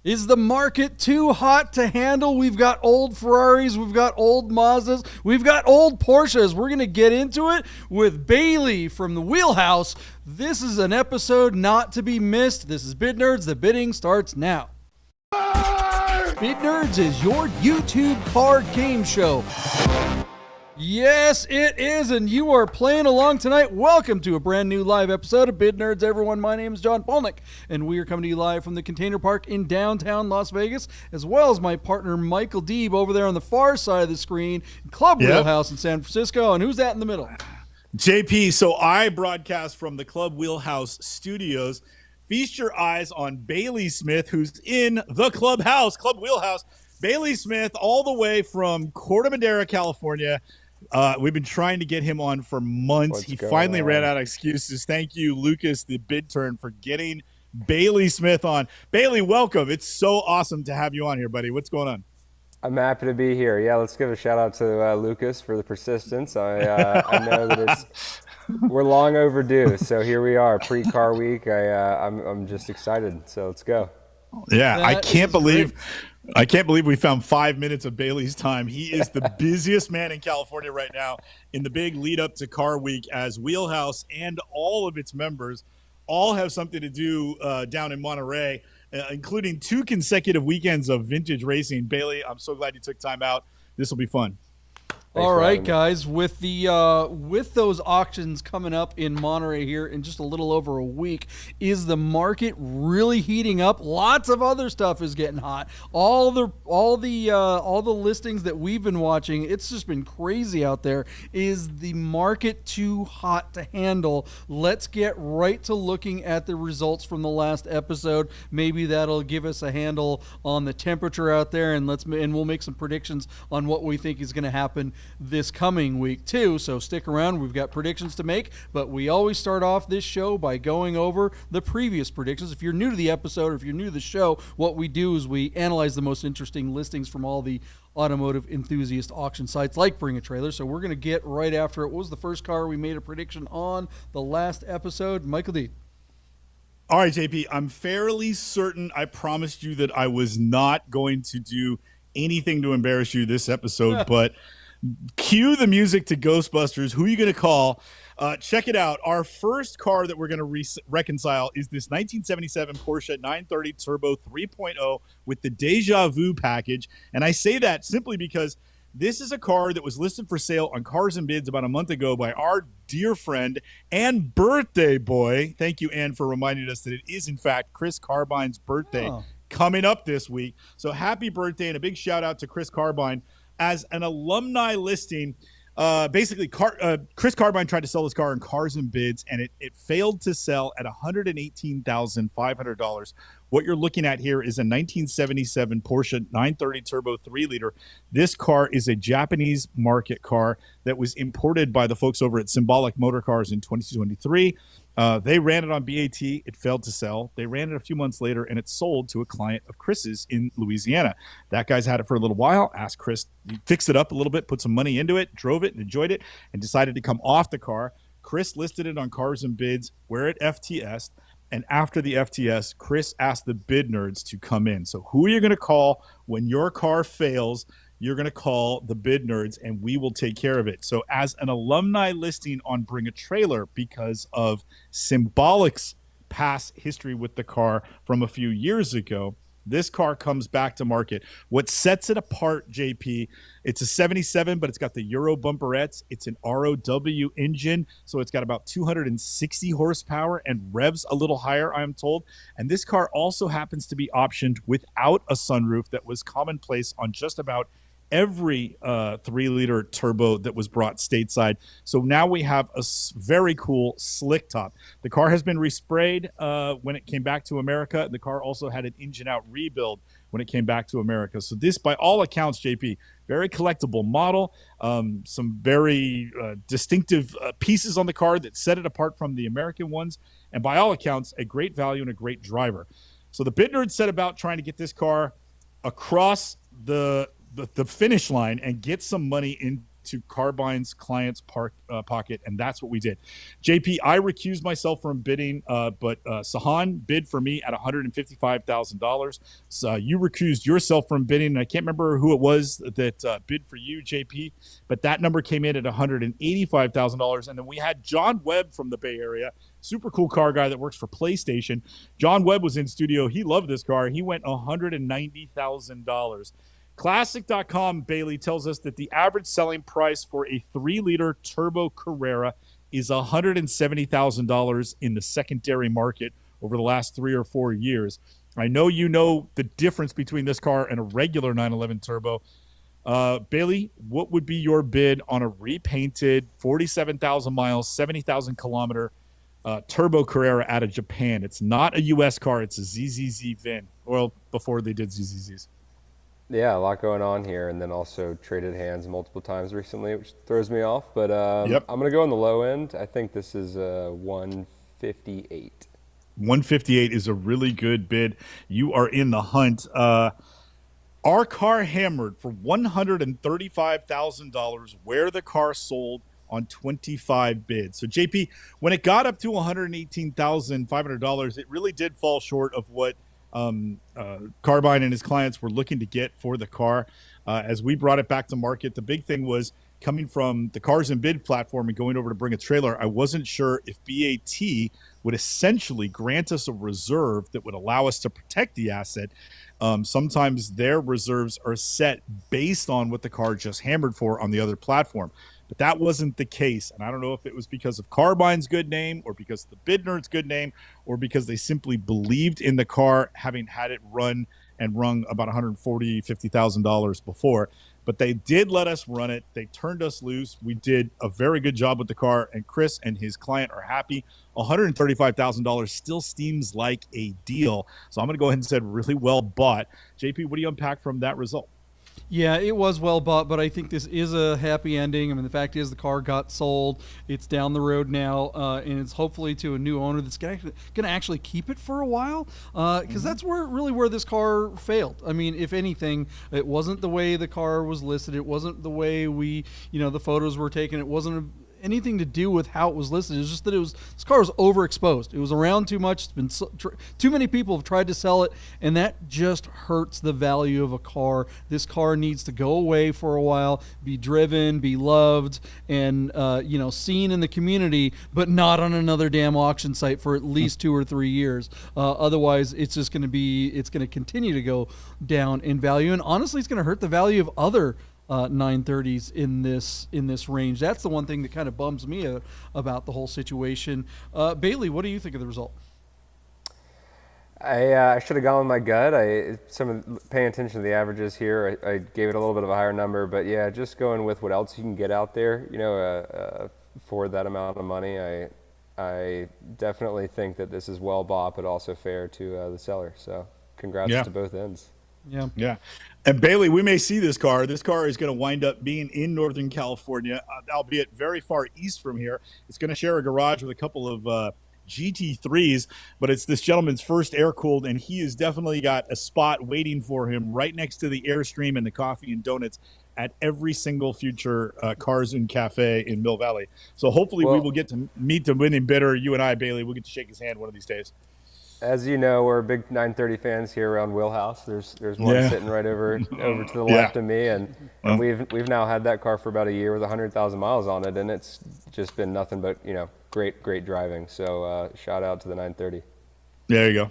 Is the market too hot to handle? We've got old Ferraris, we've got old Mazdas, we've got old Porsches. We're going to get into it with Baily from the Wheelhouse. This is an episode not to be missed. This is Bid Nerds. The bidding starts now. Bid Nerds is your YouTube car game show. Yes, it is, and you are playing along tonight. Welcome to a brand new live episode of Bid Nerds, everyone. My name is John Polnick, and we are coming to you live from the Container Park in downtown Las Vegas, as well as my partner Michael Deeb over there on the far side of the screen, Club Wheelhouse in San Francisco. And who's that in the middle? JP. So I broadcast from the Club Wheelhouse studios. Feast your eyes on Baily Smith, who's in the Club Wheelhouse. Baily Smith, all the way from Corte Madera, California. We've been trying to get him on for months. He finally ran out of excuses. Thank you, Lucas, the bid turn, for getting Baily Smith on. Baily, welcome. It's so awesome to have you on here, buddy. What's going on? I'm happy to be here. Yeah, let's give a shout out to Lucas for the persistence. I know that we're long overdue, so here we are, pre-car week. I'm just excited. So let's go. Yeah, I can't believe we found 5 minutes of Baily's time. He is the busiest man in California right now in the big lead up to Car Week, as Wheelhouse and all of its members all have something to do down in Monterey, including 2 consecutive weekends of vintage racing. Baily, I'm so glad you took time out. This will be fun. All right, guys, with those auctions coming up in Monterey here in just a little over a week, is the market really heating up? Lots of other stuff is getting hot. All the listings that we've been watching, it's just been crazy out there. Is the market too hot to handle? Let's get right to looking at the results from the last episode. Maybe that'll give us a handle on the temperature out there, and we'll make some predictions on what we think is going to happen this coming week too. So stick around. We've got predictions to make, but we always start off this show by going over the previous predictions. If you're new to the episode, or if you're new to the show, what we do is we analyze the most interesting listings from all the automotive enthusiast auction sites like Bring a Trailer. So we're going to get right after it. What was the first car we made a prediction on the last episode? Michael D. All right, JP, I'm fairly certain I promised you that I was not going to do anything to embarrass you this episode, but cue the music to Ghostbusters. Who are you going to call? Check it out. Our first car that we're going to reconcile is this 1977 Porsche 930 Turbo 3.0 with the Deja Vu package. And I say that simply because this is a car that was listed for sale on Cars and Bids about a month ago by our dear friend and birthday boy. Thank you, Ann, for reminding us that it is, in fact, Chris Carbine's birthday coming up this week. So happy birthday, and a big shout out to Chris Carbine. As an alumni listing, basically, Chris Carbine tried to sell this car in Cars and Bids, and it failed to sell at $118,500. What you're looking at here is a 1977 Porsche 930 Turbo 3-liter. This car is a Japanese market car that was imported by the folks over at Symbolic Motor Cars in 2023. They ran it on BAT. It failed to sell. They ran it a few months later, and it sold to a client of Chris's in Louisiana. That guy's had it for a little while, asked Chris, fixed it up a little bit, put some money into it, drove it, and enjoyed it, and decided to come off the car. Chris listed it on Cars and Bids, where it FTS'd, and after the FTS, Chris asked the Bid Nerds to come in. So who are you going to call when your car fails? You're going to call the Bid Nerds, and we will take care of it. So as an alumni listing on Bring a Trailer, because of Symbolic's past history with the car from a few years ago, this car comes back to market. What sets it apart, JP, it's a 77, but it's got the Euro bumperettes. It's an ROW engine, so it's got about 260 horsepower and revs a little higher, I'm told. And this car also happens to be optioned without a sunroof that was commonplace on just about every 3-liter turbo that was brought stateside. So now we have a very cool slick top. The car has been resprayed when it came back to America. The car also had an engine out rebuild when it came back to America. So this, by all accounts, JP, very collectible model, some very distinctive pieces on the car that set it apart from the American ones, and by all accounts, a great value and a great driver. So the Bid Nerds set about trying to get this car across the finish line and get some money into to Carbine's client's pocket, and that's what we did. JP, I recused myself from bidding, but Sahan bid for me at $155,000. So you recused yourself from bidding, and I can't remember who it was that bid for you, JP, but that number came in at $185,000. And then we had John Webb from the Bay Area, super cool car guy that works for PlayStation. John Webb was in studio. He loved this car. He went $190,000. Classic.com, Baily, tells us that the average selling price for a 3-liter Turbo Carrera is $170,000 in the secondary market over the last 3 or 4 years. I know you know the difference between this car and a regular 911 Turbo. Baily, what would be your bid on a repainted 47,000 miles, 70,000 kilometer Turbo Carrera out of Japan? It's not a U.S. car. It's a ZZZ VIN. Well, before they did ZZZs. Yeah, a lot going on here, and then also traded hands multiple times recently, which throws me off. But Yep. I'm going to go on the low end. I think this is 158. 158 is a really good bid. You are in the hunt. Our car hammered for $135,000 where the car sold on 25 bids. So JP, when it got up to $118,500, it really did fall short of what Carbine and his clients were looking to get for the car. As we brought it back to market, the big thing was coming from the Cars and Bid platform and going over to bring a trailer. I wasn't sure if BAT would essentially grant us a reserve that would allow us to protect the asset. Sometimes their reserves are set based on what the car just hammered for on the other platform. But that wasn't the case. And I don't know if it was because of Carbine's good name or because of the Bid Nerd's good name or because they simply believed in the car, having had it run and rung about $140,000, $50,000 before. But they did let us run it. They turned us loose. We did a very good job with the car, and Chris and his client are happy. $135,000 still seems like a deal. So I'm going to go ahead and say really well bought. JP, what do you unpack from that result? Yeah, it was well bought, but I think this is a happy ending. I mean, the fact is the car got sold. It's down the road now, and it's hopefully to a new owner that's going to actually keep it for a while, because that's where this car failed. I mean, if anything, it wasn't the way the car was listed. It wasn't the way the photos were taken. It wasn't anything to do with how it was listed. It was just that this car was overexposed. It was around too much. It's been too many people have tried to sell it, and that just hurts the value of a car. This car needs to go away for a while, be driven, be loved, and seen in the community, but not on another damn auction site for at least 2 or 3 years. Otherwise, it's just going to continue to go down in value, and honestly, it's going to hurt the value of other 930s in this range. That's the one thing that kind of bums me out about the whole situation. Baily, what do you think of the result? I should have gone with my gut. Paying attention to the averages here, I gave it a little bit of a higher number, but yeah, just going with what else you can get out there, for that amount of money. I definitely think that this is well bought, but also fair to the seller. So congrats to both ends. Yeah. And Baily, we may see this car. This car is going to wind up being in Northern California, albeit very far east from here. It's going to share a garage with a couple of GT3s, but it's this gentleman's first air-cooled, and he has definitely got a spot waiting for him right next to the Airstream and the coffee and donuts at every single future Cars and Cafe in Mill Valley. So hopefully we will get to meet the winning bidder. You and I, Baily, we'll get to shake his hand one of these days. As you know, we're big 930 fans here around Wheelhouse. There's one sitting right over to the left of me, and we've now had that car for about a year with 100,000 miles on it, and it's just been nothing but great driving. So shout out to the 930. There you go.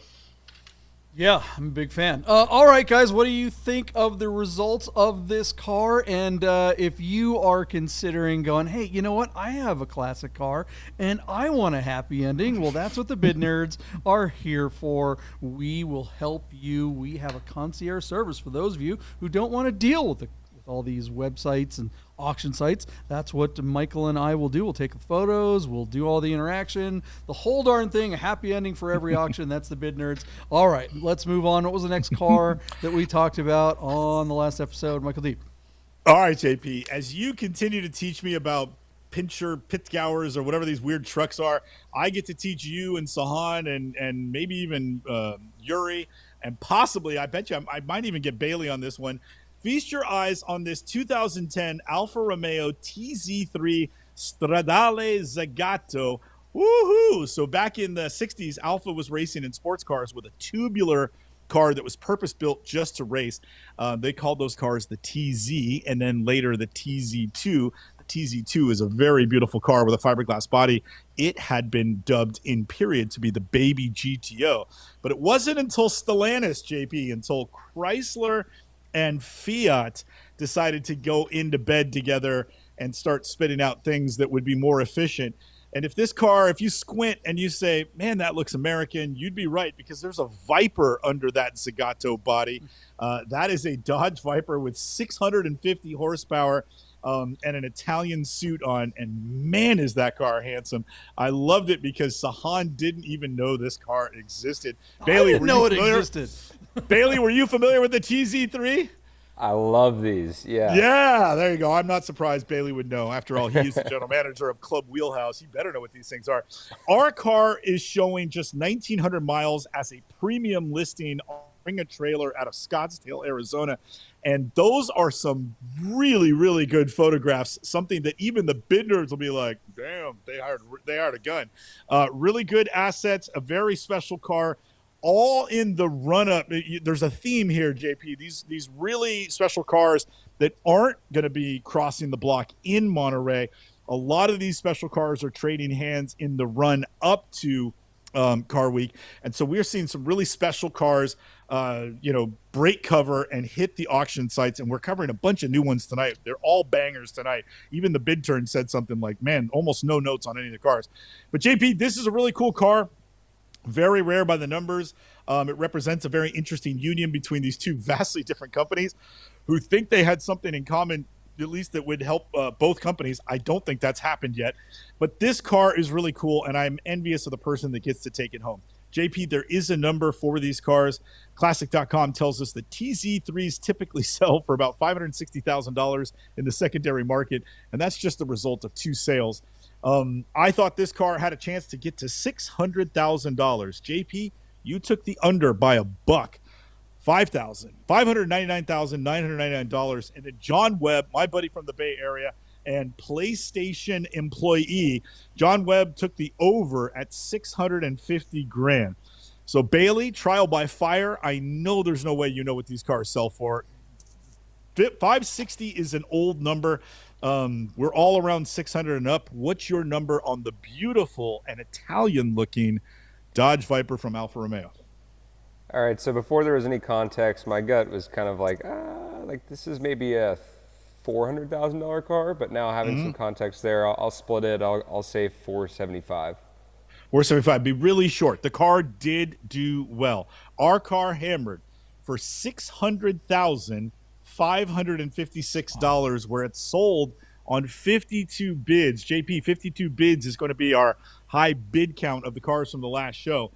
Yeah, I'm a big fan. All right, guys, what do you think of the results of this car? And if you are considering going, hey, you know what? I have a classic car, and I want a happy ending. Well, that's what the Bid Nerds are here for. We will help you. We have a concierge service for those of you who don't want to deal with all these websites and auction sites. That's what Michael and I will do. We'll take the photos, we'll do all the interaction, the whole darn thing, a happy ending for every auction. That's the Bid Nerds. All right, let's move on. What was the next car that we talked about on the last episode, Michael Deeb? All right, JP, as you continue to teach me about Pitgowers or whatever these weird trucks are, I get to teach you and Sahan and maybe even Yuri, and possibly, I bet you I might even get Baily on this one. feast your eyes on this 2010 Alfa Romeo TZ3 Stradale Zagato. Woohoo! So back in the 60s, Alfa was racing in sports cars with a tubular car that was purpose-built just to race. They called those cars the TZ, and then later the TZ2. The TZ2 is a very beautiful car with a fiberglass body. It had been dubbed in period to be the baby GTO. But it wasn't until Stellantis, JP, until Chrysler and Fiat decided to go into bed together and start spitting out things that would be more efficient. And if this car, if you squint and you say, man, that looks American, you'd be right, because there's a Viper under that Zagato body. That is a Dodge Viper with 650 horsepower and an Italian suit on. And man, is that car handsome. I loved it because Sahan didn't even know this car existed. Baily, I didn't know it existed. Baily, were you familiar with the TZ3? I love these. Yeah. Yeah, there you go. I'm not surprised Baily would know. After all, he's the general manager of Club Wheelhouse. He better know what these things are. Our car is showing just 1,900 miles as a premium listing on Bring a Trailer out of Scottsdale, Arizona. And those are some really, really good photographs, something that even the bid nerds will be like, damn, they hired a gun. Really good assets, a very special car. All in the run-up. There's a theme here, JP. These really special cars that aren't going to be crossing the block in Monterey. A lot of these special cars are trading hands in the run up to Car Week. And so we're seeing some really special cars, break cover and hit the auction sites. And we're covering a bunch of new ones tonight. They're all bangers tonight. Even the bid turn said something like, man, almost no notes on any of the cars. But JP, this is a really cool car. Very rare by the numbers. It represents a very interesting union between these two vastly different companies who think they had something in common, at least that would help both companies. I don't think that's happened yet. But this car is really cool, and I'm envious of the person that gets to take it home. JP, there is a number for these cars. Classic.com tells us that TZ3s typically sell for about $560,000 in the secondary market, and that's just the result of 2 sales. I thought this car had a chance to get to $600,000. JP, you took the under by $1. $599,999. And then John Webb, my buddy from the Bay Area and PlayStation employee, John Webb took the over at $650,000. So Baily, trial by fire. I know there's no way you know what these cars sell for. 560 is an old number. We're all around 600 and up. What's your number on the beautiful and Italian-looking Dodge Viper from Alfa Romeo? All right, so before there was any context, my gut was kind of like this is maybe a $400,000 car, but now having some context there, I'll split it. I'll say 475. 475. Be really short. The car did do well. Our car hammered for $600,556, where it sold on 52 bids. JP, 52 bids is going to be our high bid count of the cars from the last show.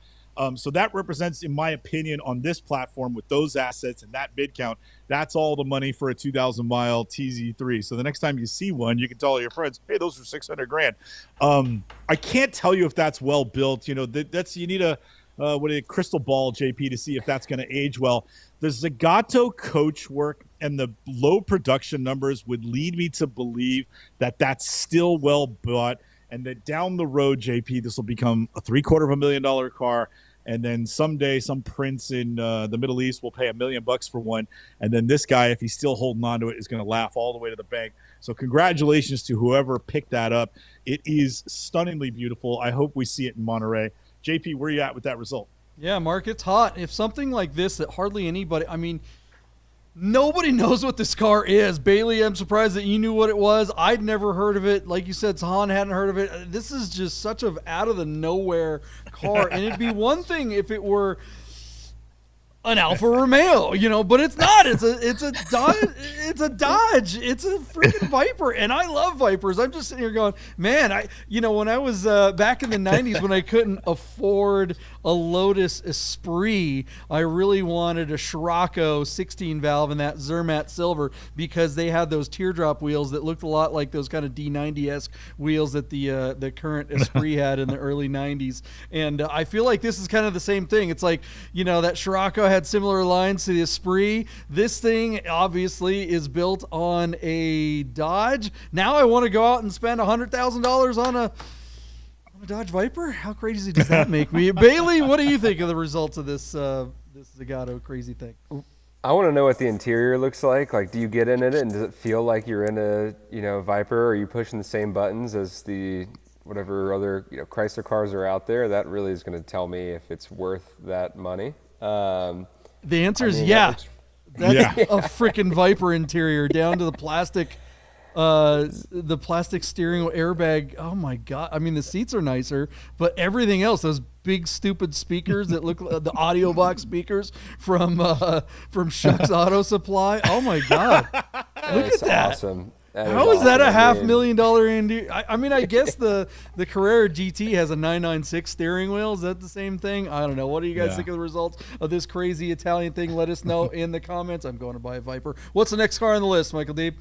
So that represents, in my opinion, on this platform with those assets and that bid count, that's all the money for a 2,000-mile TZ3. So the next time you see one, you can tell all your friends, hey, those are $600,000. I can't tell you if that's well built. You need a crystal ball, JP, to see if that's going to age well. The Zagato coach work and the low production numbers would lead me to believe that that's still well bought, and that down the road, JP, this will become a $750,000 car. And then someday some prince in the Middle East will pay $1 million for one. And then this guy, if he's still holding on to it, is going to laugh all the way to the bank. So congratulations to whoever picked that up. It is stunningly beautiful. I hope we see it in Monterey. JP, where are you at with that result? Yeah, Mark, it's hot. If something like this that hardly anybody, nobody knows what this car is. Baily, I'm surprised that you knew what it was. I'd never heard of it. Like you said, Sahan hadn't heard of it. This is just such an out-of-the-nowhere car. And it'd be one thing if it were an Alfa Romeo, but it's not. It's a Dodge. It's a Dodge. It's a freaking Viper, and I love Vipers. I'm just sitting here going, man, when I was back in the 90s when I couldn't afford a Lotus Esprit, I really wanted a Scirocco 16 valve and that Zermatt silver because they had those teardrop wheels that looked a lot like those kind of D90-esque wheels that the current Esprit had in the early 90s. And I feel like this is kind of the same thing. It's like, that Scirocco had similar lines to the Esprit. This thing obviously is built on a Dodge. Now I want to go out and spend $100,000 on a Dodge Viper. How crazy does that make me? Baily, what do you think of the results of this this Zagato crazy thing? I want to know what the interior looks like. Like, do you get in it and does it feel like you're in a Viper? Or are you pushing the same buttons as the whatever other Chrysler cars are out there? That really is going to tell me if it's worth that money. The answer is yeah. That's a freaking Viper interior down to the plastic steering wheel airbag. Oh my God. I mean, the seats are nicer, but everything else, those big stupid speakers that look like the audio box speakers from Shuck's Auto Supply. Oh my God. Look at that. Awesome. How is that a $500,000 interior? I mean, I guess the Carrera GT has a 996 steering wheel. Is that the same thing? I don't know. What do you guys think of the results of this crazy Italian thing? Let us know in the comments. I'm going to buy a Viper. What's the next car on the list, Michael Deeb?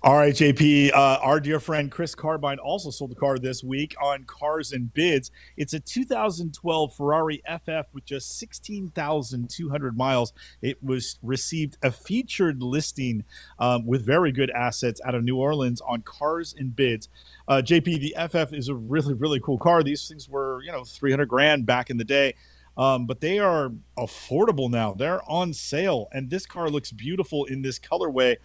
All right, JP, our dear friend Chris Carbine also sold a car this week on Cars and Bids. It's a 2012 Ferrari FF with just 16,200 miles. It was received a featured listing with very good assets out of New Orleans on Cars and Bids. JP, the FF is a really, really cool car. These things were, $300,000 back in the day. But they are affordable now. They're on sale, and this car looks beautiful in this colorway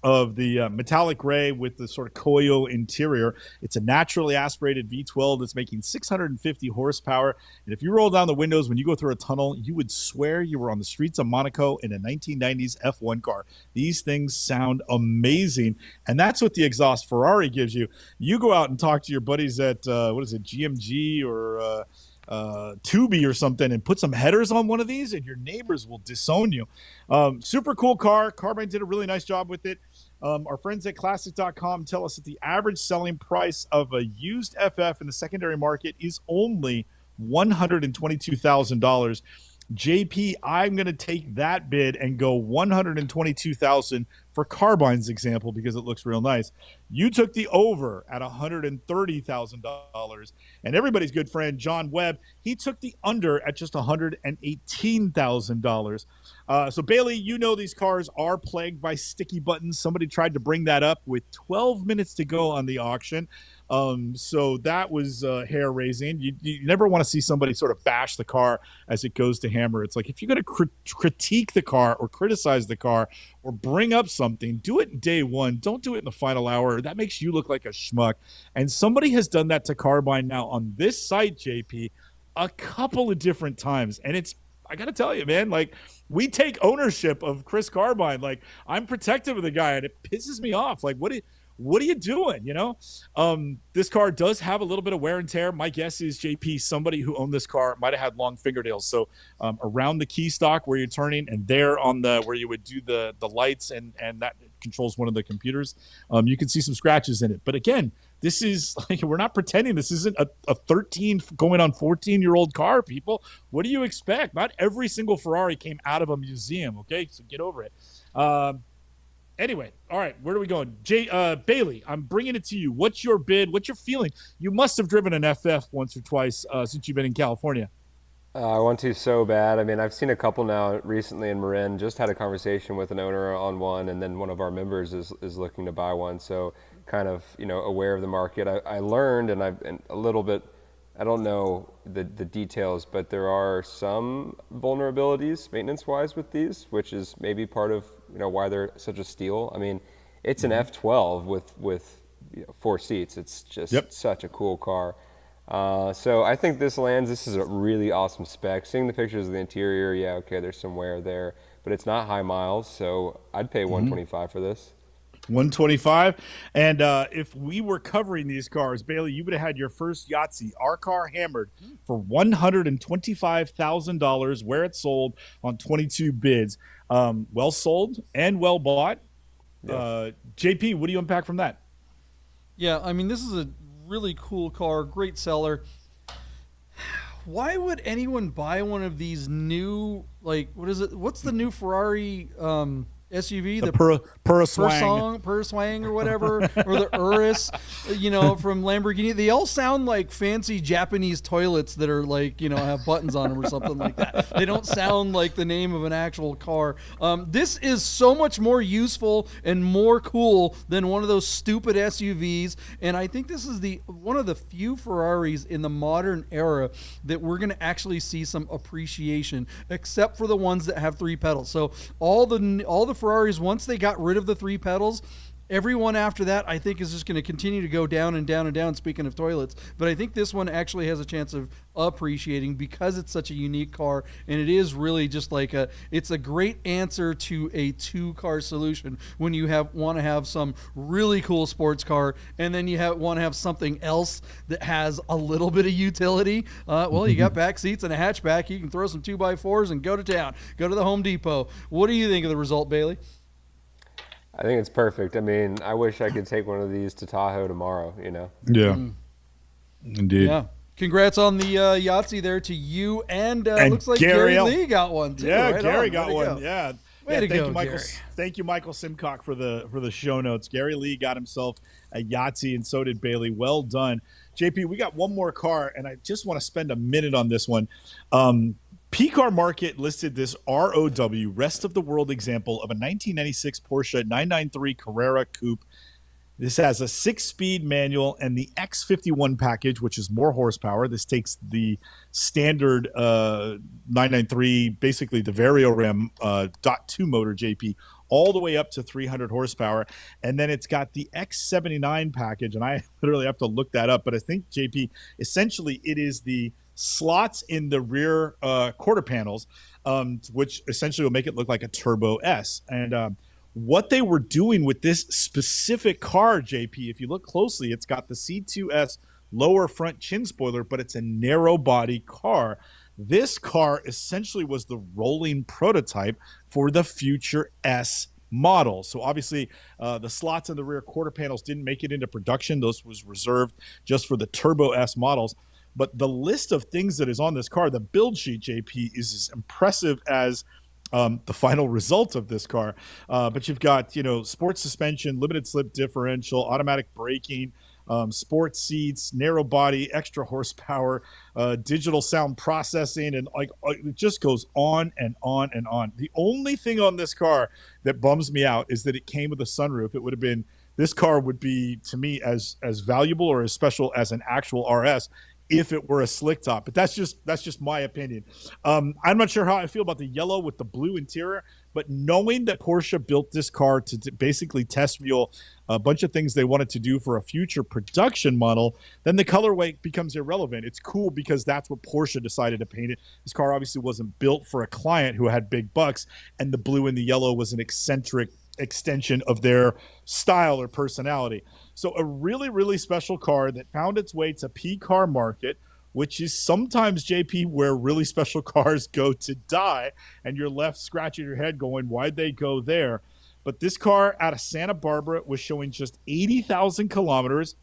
of the metallic gray with the sort of Koyo interior. It's a naturally aspirated V12 that's making 650 horsepower. And if you roll down the windows when you go through a tunnel, you would swear you were on the streets of Monaco in a 1990s F1 car. These things sound amazing. And that's what the exhaust Ferrari gives you. You go out and talk to your buddies at, GMG or Tubi or something and put some headers on one of these and your neighbors will disown you. Super cool car. Carbine did a really nice job with it. Our friends at classic.com tell us that the average selling price of a used FF in the secondary market is only $122,000. JP, I'm going to take that bid and go $122,000 for Carbine's example because it looks real nice. You took the over at $130,000, and everybody's good friend John Webb, he took the under at just $118,000. So Baily, these cars are plagued by sticky buttons. Somebody tried to bring that up with 12 minutes to go on the auction. So that was hair raising. You never want to see somebody sort of bash the car as it goes to hammer. It's like if you're going to critique the car or criticize the car or bring up something, do it day one. Don't do it in the final hour. That makes you look like a schmuck. And somebody has done that to Carbine now on this site, JP, a couple of different times. And I got to tell you, man, like we take ownership of Chris Carbine. Like I'm protective of the guy and it pisses me off. Like, what are you doing? This car does have a little bit of wear and tear. My guess is, JP, somebody who owned this car might have had long fingernails. So around the key stock where you're turning and there on where you would do the lights and that controls one of the computers, you can see some scratches in it. But again, this is like, we're not pretending this isn't a 13 going on 14-year-old car, people. What do you expect? Not every single Ferrari came out of a museum, okay? So get over it. Anyway, all right, where are we going? Baily, I'm bringing it to you. What's your bid? What's your feeling? You must have driven an FF once or twice since you've been in California. I want to so bad. I mean, I've seen a couple now recently in Marin. Just had a conversation with an owner on one, and then one of our members is looking to buy one. So kind of, aware of the market. I learned, and a little bit, I don't know the details, but there are some vulnerabilities maintenance-wise with these, which is maybe part of why they're such a steal. I mean, it's an F12 with 4 seats. It's just such a cool car. So I think this is a really awesome spec. Seeing the pictures of the interior, yeah, okay, there's some wear there, but it's not high miles, so I'd pay $125 for this. 125. And if we were covering these cars, Baily, you would have had your first Yahtzee, our car, hammered for $125,000 where it sold on 22 bids. Well sold and well bought. Yeah. JP, what do you unpack from that? Yeah, I mean, this is a really cool car, great seller. Why would anyone buy one of these new, like, what is it? What's the new Ferrari SUV, the Purswang. Purswang or whatever, or the Urus, from Lamborghini. They all sound like fancy Japanese toilets that are like, have buttons on them or something like that. They don't sound like the name of an actual car. This is so much more useful and more cool than one of those stupid SUVs. And I think this is one of the few Ferraris in the modern era that we're going to actually see some appreciation, except for the ones that have 3 pedals. So all the Ferraris, once they got rid of the 3 pedals, everyone after that, I think, is just going to continue to go down and down and down, speaking of toilets. But I think this one actually has a chance of appreciating because it's such a unique car, and it is really just like it's a great answer to a 2-car solution when you want to have some really cool sports car, and then you want to have something else that has a little bit of utility. Well, you got back seats and a hatchback. You can throw some 2x4s and go to town. Go to the Home Depot. What do you think of the result, Baily? I think it's perfect. I mean, I wish I could take one of these to Tahoe tomorrow, Yeah. Indeed. Yeah. Congrats on the Yahtzee there to you, and looks like Gary Lee got one too. Yeah, right Gary on. got one. Yeah. Way to go, Michael. Gary. Thank you, Michael Simcock, for the show notes. Gary Lee got himself a Yahtzee, and so did Baily. Well done. JP, we got one more car, and I just want to spend a minute on this one. P-Car Market listed this ROW, Rest of the World example of a 1996 Porsche 993 Carrera Coupe. This has a 6-speed manual and the X51 package, which is more horsepower. This takes the standard 993, basically the Variorem .2 motor, JP, all the way up to 300 horsepower. And then it's got the X79 package, and I literally have to look that up. But I think, JP, essentially it is the slots in the rear quarter panels, which essentially will make it look like a Turbo S. And what they were doing with this specific car, JP, if you look closely, it's got the C2S lower front chin spoiler, but it's a narrow body car. This car essentially was the rolling prototype for the future S model. So obviously the slots in the rear quarter panels didn't make it into production. Those was reserved just for the Turbo S models. But the list of things that is on this car, the build sheet, JP, is as impressive as the final result of this car. But you've got, sports suspension, limited slip differential, automatic braking, sports seats, narrow body, extra horsepower, digital sound processing, and it just goes on and on and on. The only thing on this car that bums me out is that it came with a sunroof. It would have been, this car would be, to me, as valuable or as special as an actual RS if it were a slick top. But that's just my opinion. I'm not sure how I feel about the yellow with the blue interior, but knowing that Porsche built this car to basically test mule a bunch of things they wanted to do for a future production model, then the colorway becomes irrelevant. It's cool because that's what Porsche decided to paint it. This car obviously wasn't built for a client who had big bucks, and the blue and the yellow was an eccentric extension of their style or personality. So a really, really special car that found its way to P-Car Market, which is sometimes, JP, where really special cars go to die, and you're left scratching your head going, why'd they go there? But this car out of Santa Barbara was showing just 80,000 kilometers.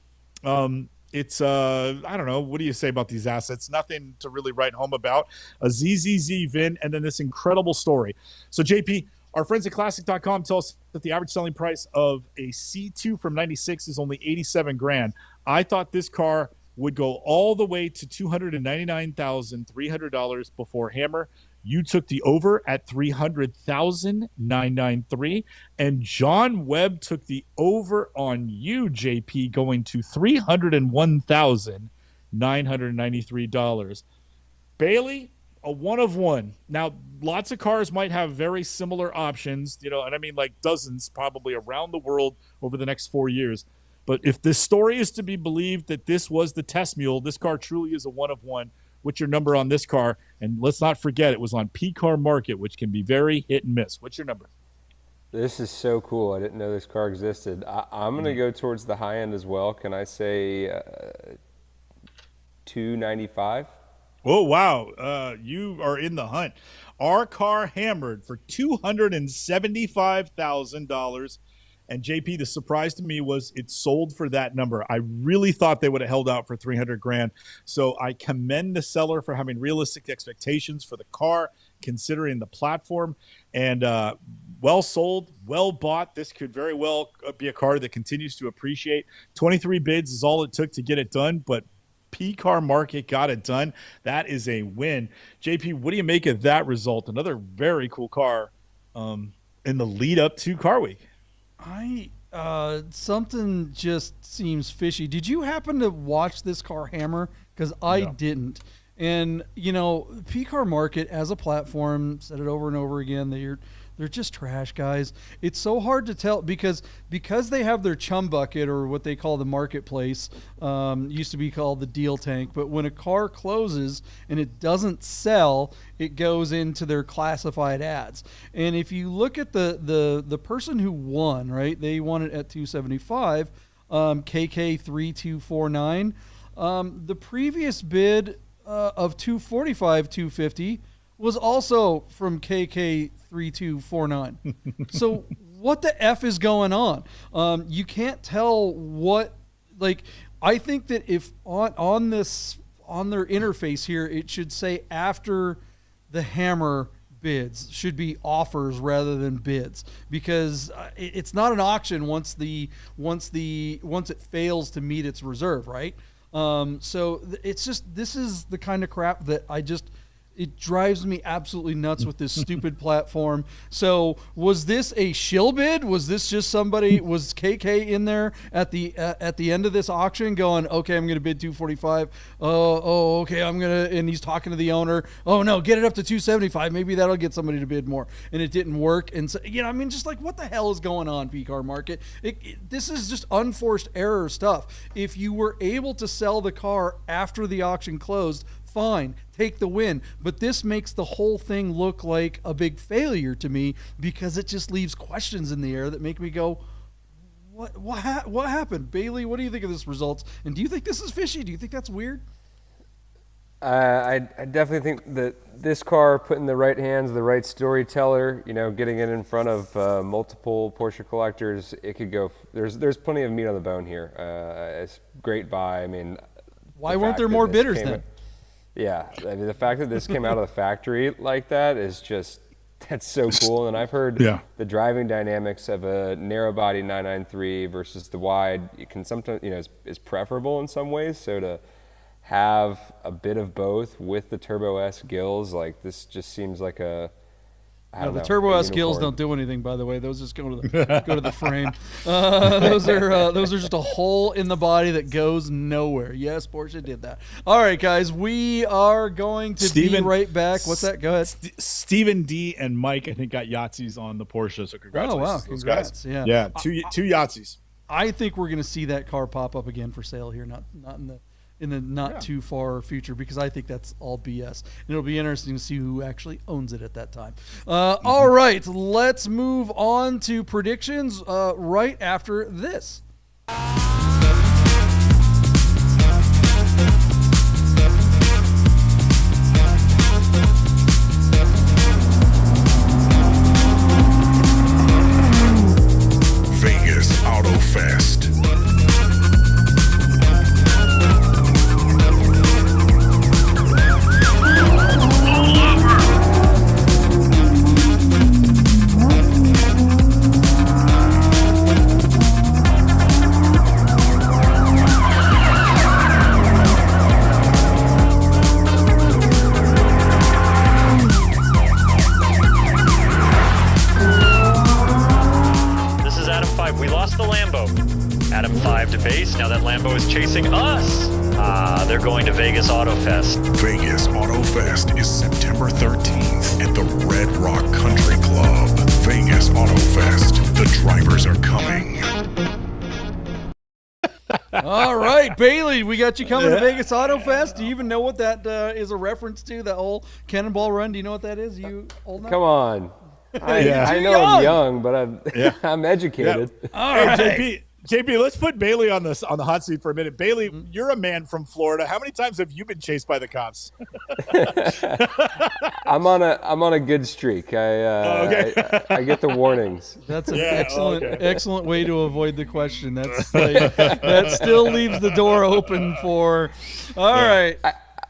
It's, I don't know, what do you say about these assets? Nothing to really write home about. A ZZZ VIN, and then this incredible story. So, JP, our friends at Classic.com tell us that the average selling price of a C2 from 96 is only 87 grand. I thought this car would go all the way to $299,300 before Hammer. You took the over at $300,993, and John Webb took the over on you, JP, going to $301,993. Baily, a one of one. Now, lots of cars might have very similar options, and I mean like dozens probably around the world over the next 4 years. But if this story is to be believed that this was the test mule, this car truly is a one of one. What's your number on this car? And let's not forget, it was on P-Car Market, which can be very hit and miss. What's your number? This is so cool. I didn't know this car existed. I'm going to go towards the high end as well. Can I say $295,000? Oh, wow. You are in the hunt. Our car hammered for $275,000. And JP, the surprise to me was it sold for that number. I really thought they would have held out for 300 grand. So I commend the seller for having realistic expectations for the car, considering the platform. And well sold, well bought. This could very well be a car that continues to appreciate. 23 bids is all it took to get it done, but P-Car Market got it done. That is a win. JP, what do you make of that result? Another very cool car in the lead up to Car Week. Something just seems fishy. Did you happen to watch this car hammer? Because I didn't. And, you know, P-Car Market as a platform, said it over and over again, they're just trash, guys. It's so hard to tell because they have their chum bucket, or what they call the marketplace, used to be called the deal tank. But when a car closes and it doesn't sell, it goes into their classified ads. And if you look at the person who won, right, they won it at 275, KK3249. The previous bid of 245, 250 was also from KK3249. So what the F is going on? You can't tell what, like, I think that if on their interface here, it should say after the hammer bids, should be offers rather than bids, because it's not an auction once it fails to meet its reserve, right? So it's just, this is the kind of crap that it drives me absolutely nuts with this stupid platform. So was this a shill bid? Was this just somebody, was KK in there at the end of this auction going, okay, I'm going to bid 245. Oh, okay. And he's talking to the owner. Oh no, get it up to 275. Maybe that'll get somebody to bid more. And it didn't work. And so, you know, I mean, just like, what the hell is going on, P-Car Market? This is just unforced error stuff. If you were able to sell the car after the auction closed, fine, take the win. But this makes the whole thing look like a big failure to me, because it just leaves questions in the air that make me go, what happened? Baily, what do you think of this results? And do you think this is fishy? Do you think that's weird? I definitely think that this car put in the right hands, the right storyteller, you know, getting it in front of multiple Porsche collectors, it could go. There's plenty of meat on the bone here. It's great buy. I mean, why weren't there more bidders then? Yeah, I mean, the fact that this came out of the factory like that is just, that's so cool. And I've heard the driving dynamics of a narrow body 993 versus the wide, it can sometimes, you know, is preferable in some ways. So to have a bit of both with the Turbo S gills, like, this just seems like a, I don't know, the Turbo S gills don't do anything, by the way. Those just go to the frame. Those are just a hole in the body that goes nowhere. Yes, Porsche did that. All right, guys, we are going to be right back. What's that? Go ahead. Stephen D and Mike, I think, got Yahtzees on the Porsche, so congratulations. Oh wow, congrats! Guys. Yeah, two Yahtzees. I think we're going to see that car pop up again for sale here, not in the not too far future, because I think that's all BS. And it'll be interesting to see who actually owns it at that time. All right, let's move on to predictions right after this. Vegas Auto Fest. Now that Lambo is chasing us. They're going to Vegas Auto Fest. Vegas Auto Fest is September 13th at the Red Rock Country Club. Vegas Auto Fest. The drivers are coming. All right, Baily, we got you coming to Vegas Auto Fest. Do you even know what that is a reference to? That whole Cannonball Run? Do you know what that is? You old enough? Come on. I know I'm young, but I'm educated. Yeah. All right. Hey, JP, let's put Baily on the hot seat for a minute. Baily, you're a man from Florida. How many times have you been chased by the cops? I'm on a good streak. I get the warnings. That's an excellent way to avoid the question. That's like, that still leaves the door open for. All right.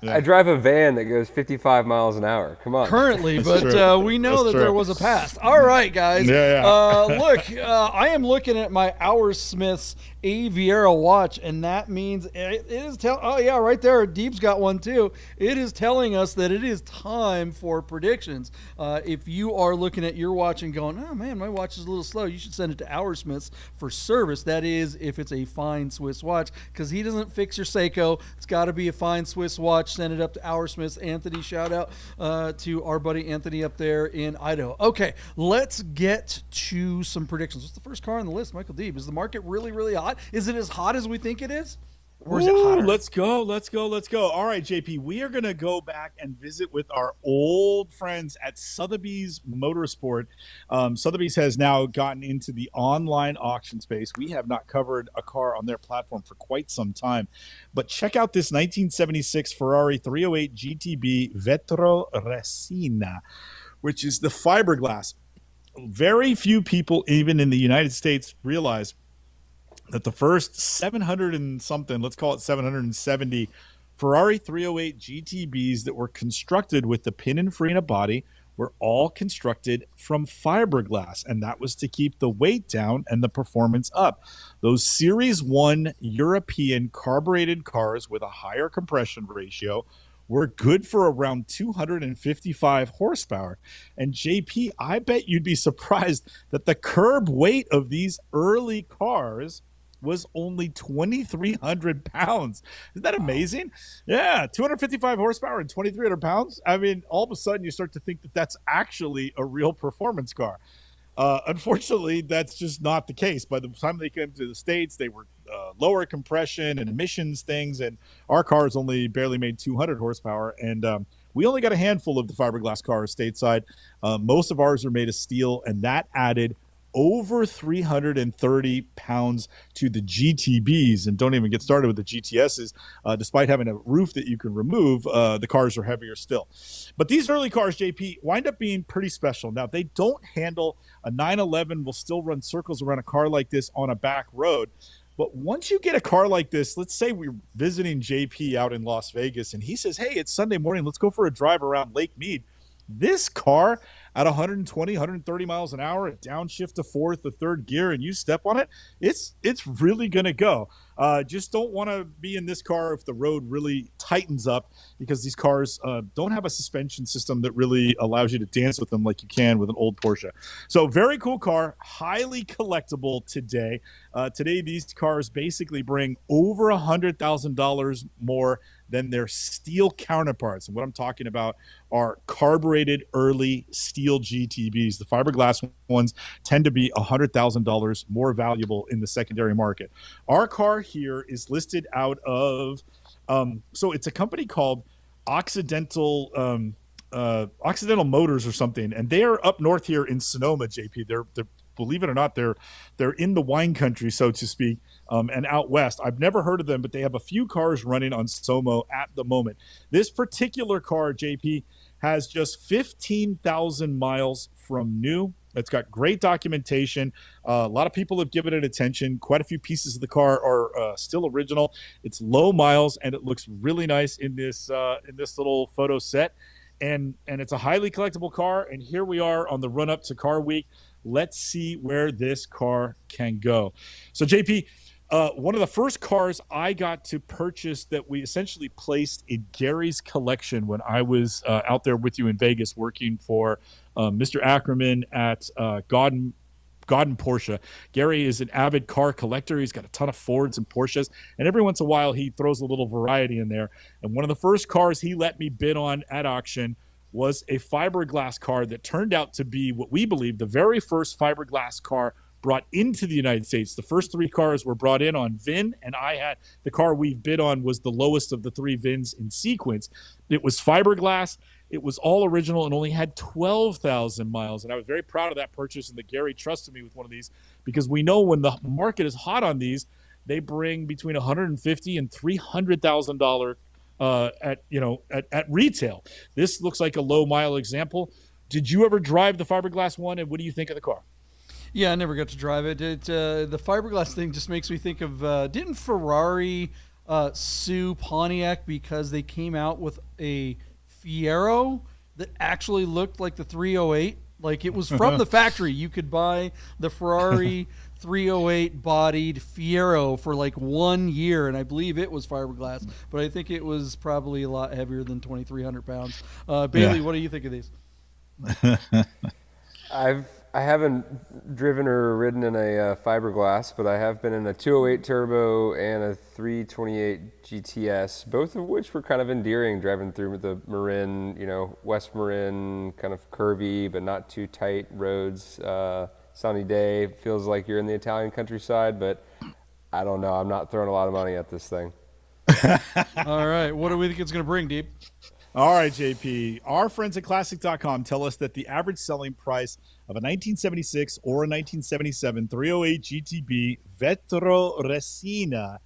I drive a van that goes 55 miles an hour. Come on. Currently, That's but true. we know That's that there true. was a past. All right, guys. Yeah. Look, I am looking at my Hour Smith's Aviera watch, and that means it is oh yeah, right there. Deep's got one too. It is telling us that it is time for predictions. If you are looking at your watch and going, oh man, my watch is a little slow, you should send it to Hour Smith's for service. That is, if it's a fine Swiss watch, because he doesn't fix your Seiko. It's got to be a fine Swiss watch. Send it up to Hour Smith's. Anthony, shout out to our buddy Anthony up there in Idaho. Okay, let's get to some predictions. What's the first car on the list, Michael Deeb? Is the market really, really hot? Is it as hot as we think it is? Or is it hotter? Let's go. All right, JP, we are going to go back and visit with our old friends at Sotheby's Motorsport. Sotheby's has now gotten into the online auction space. We have not covered a car on their platform for quite some time. But check out this 1976 Ferrari 308 GTB Vetroresina, which is the fiberglass. Very few people, even in the United States, realize that the first 700 and something, let's call it 770 Ferrari 308 GTBs that were constructed with the Pininfarina body were all constructed from fiberglass, and that was to keep the weight down and the performance up. Those Series 1 European carbureted cars with a higher compression ratio were good for around 255 horsepower. And JP, I bet you'd be surprised that the curb weight of these early cars was only 2,300 pounds. Isn't that amazing? Yeah, 255 horsepower and 2,300 pounds. I mean, all of a sudden you start to think that that's actually a real performance car. Unfortunately, that's just not the case. By the time they came to the States, they were lower compression and emissions things, and our cars only barely made 200 horsepower. And we only got a handful of the fiberglass cars stateside. Most of ours are made of steel, and that added over 330 pounds to the GTBs, and don't even get started with the GTSs. Despite having a roof that you can remove, the cars are heavier still. But these early cars, JP, wind up being pretty special. Now, they don't handle a 911 will still run circles around a car like this on a back road. But once you get a car like this, let's say we're visiting JP out in Las Vegas, and he says, hey, it's Sunday morning, let's go for a drive around Lake Mead. This car at 120, 130 miles an hour, a downshift to fourth or third gear, and you step on it, it's really going to go. Just don't want to be in this car if the road really tightens up, because these cars don't have a suspension system that really allows you to dance with them like you can with an old Porsche. So very cool car, highly collectible today. Today, these cars basically bring over $100,000 more than their steel counterparts. And what I'm talking about are carbureted early steel GTBs. The fiberglass ones tend to be $100,000 more valuable in the secondary market. Our car here is listed out of, so it's a company called Occidental Motors or something, and they are up north here in Sonoma, JP. They're believe it or not, they're in the wine country, so to speak, and out west. I've never heard of them, but they have a few cars running on Somo at the moment. This particular car, JP, has just 15,000 miles from new. It's got great documentation. A lot of people have given it attention. Quite a few pieces of the car are still original. It's low miles, and it looks really nice in this little photo set. And it's a highly collectible car. And here we are on the run up to Car Week. Let's see where this car can go. So, JP, one of the first cars I got to purchase that we essentially placed in Gary's collection when I was out there with you in Vegas working for Mr. Ackerman at Godden Porsche. Gary is an avid car collector. He's got a ton of Fords and Porsches, and every once in a while he throws a little variety in there. And one of the first cars he let me bid on at auction was a fiberglass car that turned out to be what we believe the very first fiberglass car brought into the United States. The first three cars were brought in on VIN, and the car we've bid on was the lowest of the three VINs in sequence. It was fiberglass. It was all original and only had 12,000 miles. And I was very proud of that purchase, and that Gary trusted me with one of these, because we know when the market is hot on these, they bring between $150,000 and $300,000 at retail. This looks like a low mile example. Did you ever drive the fiberglass one, and what do you think of the car? Yeah, I never got to drive it. The fiberglass thing just makes me think of didn't Ferrari sue Pontiac because they came out with a Fiero that actually looked like the 308. Like, it was from the factory. You could buy the Ferrari 308 bodied Fiero for like 1 year, and I believe it was fiberglass, but I think it was probably a lot heavier than 2,300 pounds. Baily, what do you think of these? I haven't driven or ridden in a fiberglass, but I have been in a 208 Turbo and a 328 GTS, both of which were kind of endearing, driving through the Marin, West Marin, kind of curvy but not too tight roads. Sunny day, feels like you're in the Italian countryside, but I don't know. I'm not throwing a lot of money at this thing. All right, what do we think it's going to bring, Deeb? All right, JP. Our friends at Classic.com tell us that the average selling price of a 1976 or a 1977 308 GTB Vetroresina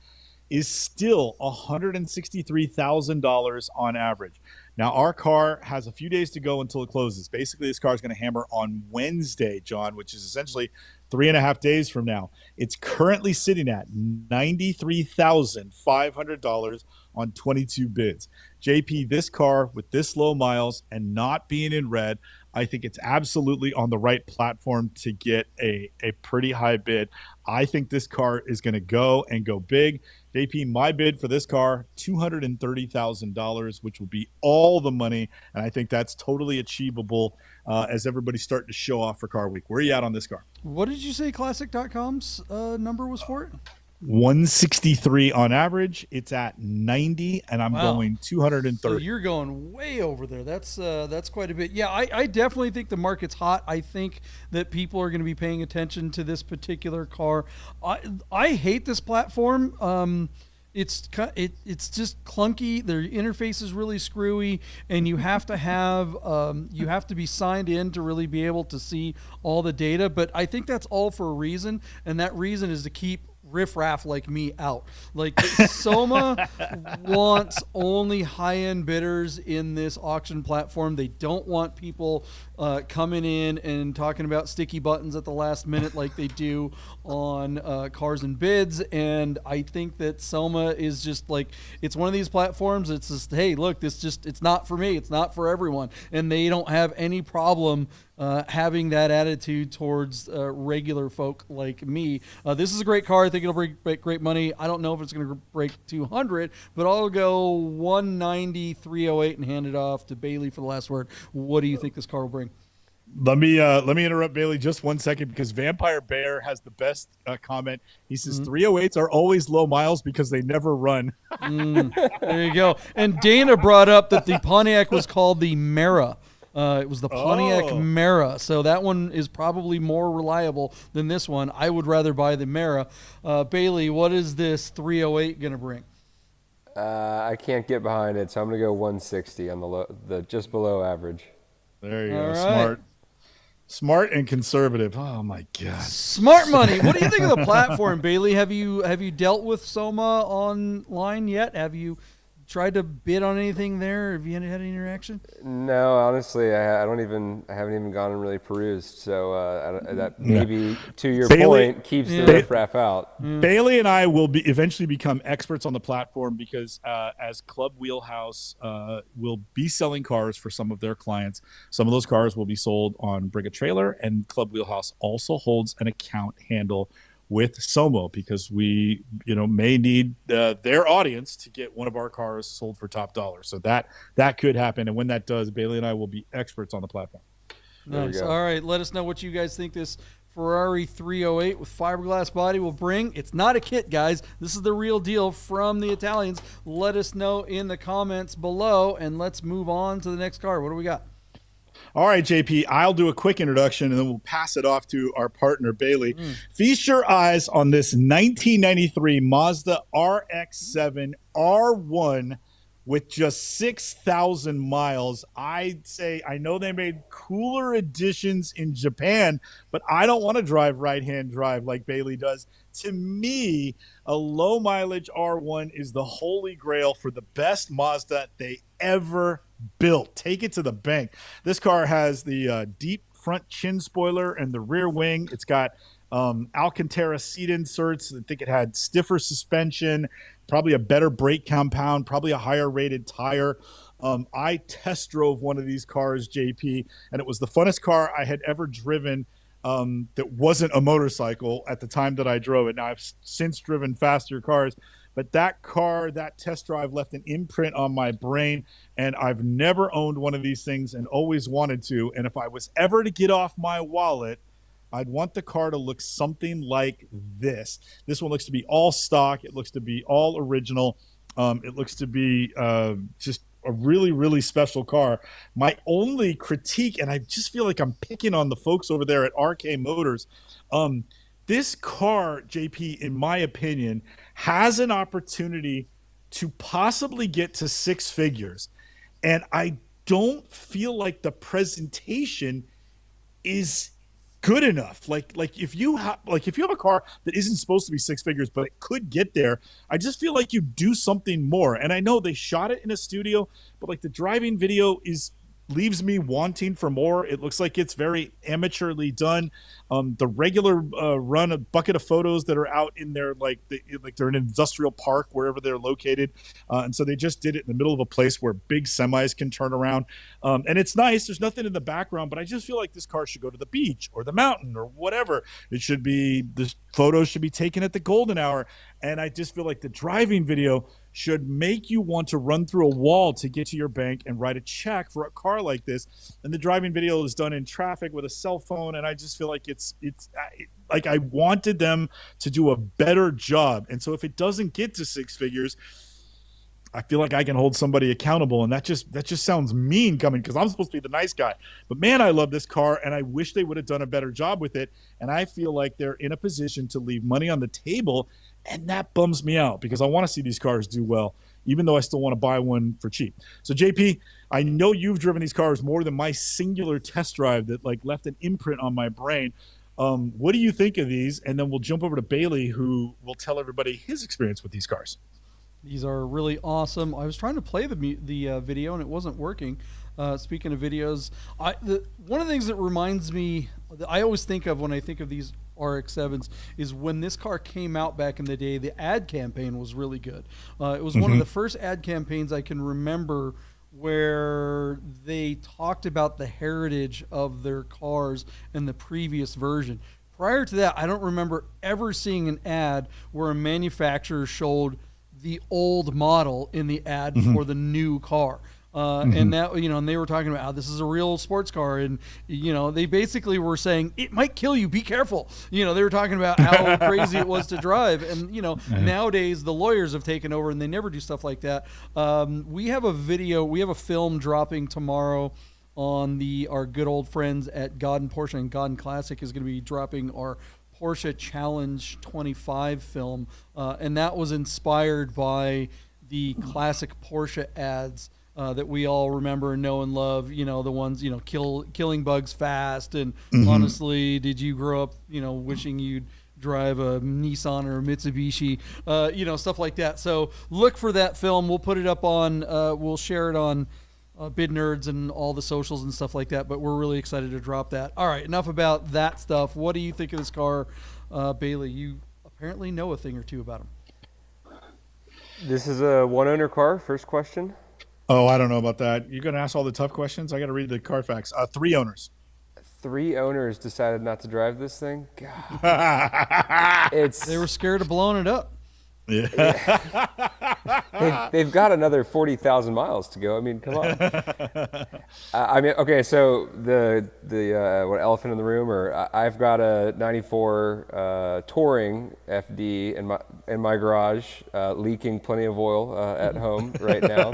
is still $163,000 on average. Now, our car has a few days to go until it closes. Basically, this car is going to hammer on Wednesday, John, which is essentially 3.5 days from now. It's currently sitting at $93,500 on 22 bids. JP, this car with this low miles and not being in red, I think it's absolutely on the right platform to get a pretty high bid. I think this car is going to go and go big. JP, my bid for this car, $230,000, which will be all the money, and I think that's totally achievable as everybody's starting to show off for Car Week. Where are you at on this car? What did you say Classic.com's number was for it? 163 on average. It's at 90, and I'm going 230. So you're going way over there. That's quite a bit. Yeah, I definitely think the market's hot. I think that people are going to be paying attention to this particular car. I hate this platform. It's just clunky. Their interface is really screwy, and you have to be signed in to really be able to see all the data. But I think that's all for a reason, and that reason is to keep riffraff like me out. Like, Soma wants only high-end bidders in this auction platform. They don't want people coming in and talking about sticky buttons at the last minute like they do on Cars and Bids. And I think that Soma is just like, it's one of these platforms. It's just, hey, look, it's not for me. It's not for everyone. And they don't have any problem having that attitude towards regular folk like me. This is a great car. I think it'll bring great money. I don't know if it's going to break 200, but I'll go 190, 308 and hand it off to Baily for the last word. What do you think this car will bring? Let me interrupt Baily just 1 second, because Vampire Bear has the best comment. He says 308s are always low miles because they never run. There you go. And Dana brought up that the Pontiac was called the Mera. It was the Pontiac Mera, so that one is probably more reliable than this one. I would rather buy the Mera. Baily, what is this 308 going to bring? I can't get behind it, so I'm going to go 160 on the just below average. There you go. Right. Smart and conservative. Oh my God. Smart money. What do you think of the platform, Baily? Have you dealt with Soma online yet? Have you tried to bid on anything there? Have you had any interaction? No, honestly, I haven't even gone and really perused. So that maybe, to your point, keeps the riffraff out. Baily and I will eventually become experts on the platform, because as Club Wheelhouse will be selling cars for some of their clients. Some of those cars will be sold on Bring a Trailer, and Club Wheelhouse also holds an account handle with Somo, because we may need their audience to get one of our cars sold for top dollar. So that could happen, and when that does, Baily and I will be experts on the platform. Nice. All right, let us know what you guys think this Ferrari 308 with fiberglass body will bring. It's not a kit, guys. This is the real deal from the Italians. Let us know in the comments below, and let's move on to the next car. What do we got? All right, JP, I'll do a quick introduction, and then we'll pass it off to our partner, Baily. Feast your eyes on this 1993 Mazda RX-7 R1 with just 6,000 miles. I'd say, I know they made cooler editions in Japan, but I don't want to drive right-hand drive like Baily does. To me, a low-mileage R1 is the holy grail for the best Mazda they ever built. Take it to the bank. This car has the deep front chin spoiler and the rear wing. It's got Alcantara seat inserts. I think it had stiffer suspension, probably a better brake compound, probably a higher rated tire. I test drove one of these cars, JP, and it was the funnest car I had ever driven that wasn't a motorcycle at the time that I drove it. Now, I've since driven faster cars, but that car, that test drive left an imprint on my brain, and I've never owned one of these things and always wanted to. And if I was ever to get off my wallet, I'd want the car to look something like this. This one looks to be all stock. It looks to be all original. It looks to be just a really, really special car. My only critique, and I just feel like I'm picking on the folks over there at RK Motors, this car, JP, in my opinion, has an opportunity to possibly get to six figures. And I don't feel like the presentation is good enough. Like if you have a car that isn't supposed to be six figures, but it could get there, I just feel like you do something more. And I know they shot it in a studio, but like the driving video leaves me wanting for more. It looks like it's very amateurly done. The regular run, a bucket of photos that are out in there, like they're in an industrial park wherever they're located, and so they just did it in the middle of a place where big semis can turn around, and it's nice. There's nothing in the background, but I just feel like this car should go to the beach or the mountain or whatever. The photos should be taken at the golden hour, and I just feel like the driving video should make you want to run through a wall to get to your bank and write a check for a car like this. And the driving video is done in traffic with a cell phone, and I just feel like it's like I wanted them to do a better job. And so if it doesn't get to six figures, I feel like I can hold somebody accountable, and that just sounds mean coming because I'm supposed to be the nice guy. But man, I love this car, and I wish they would have done a better job with it. And I feel like they're in a position to leave money on the table, and that bums me out because I want to see these cars do well, even though I still want to buy one for cheap. So JP, I know you've driven these cars more than my singular test drive that like left an imprint on my brain. What do you think of these? And then we'll jump over to Baily, who will tell everybody his experience with these cars. These are really awesome. I was trying to play the video and it wasn't working. Speaking of videos, one of the things that reminds me, that I always think of when I think of these RX-7s is when this car came out back in the day, the ad campaign was really good. It was one of the first ad campaigns I can remember where they talked about the heritage of their cars in the previous version. Prior to that, I don't remember ever seeing an ad where a manufacturer showed the old model in the ad for the new car. And that, and they were talking about how this is a real sports car. And, they basically were saying it might kill you. Be careful. They were talking about how crazy it was to drive. And, nowadays the lawyers have taken over and they never do stuff like that. We have a film dropping tomorrow on our good old friends at God & Porsche, and God & Classic is going to be dropping our Porsche Challenge 25 film. And that was inspired by the classic Porsche ads that we all remember and know and love, the ones, killing bugs fast. And honestly, did you grow up, wishing you'd drive a Nissan or a Mitsubishi, stuff like that. So look for that film. We'll put it up on, we'll share it on Bid Nerds and all the socials and stuff like that. But we're really excited to drop that. All right, enough about that stuff. What do you think of this car, Baily? You apparently know a thing or two about him. This is a one-owner car, first question. Oh, I don't know about that. You're going to ask all the tough questions? I got to read the Carfax. 3 owners. 3 owners decided not to drive this thing? God. They were scared of blowing it up. Yeah. They've got another 40,000 miles to go. I mean, come on. Okay, so the what elephant in the room, or I've got a 94 Touring FD in my garage, leaking plenty of oil at home right now,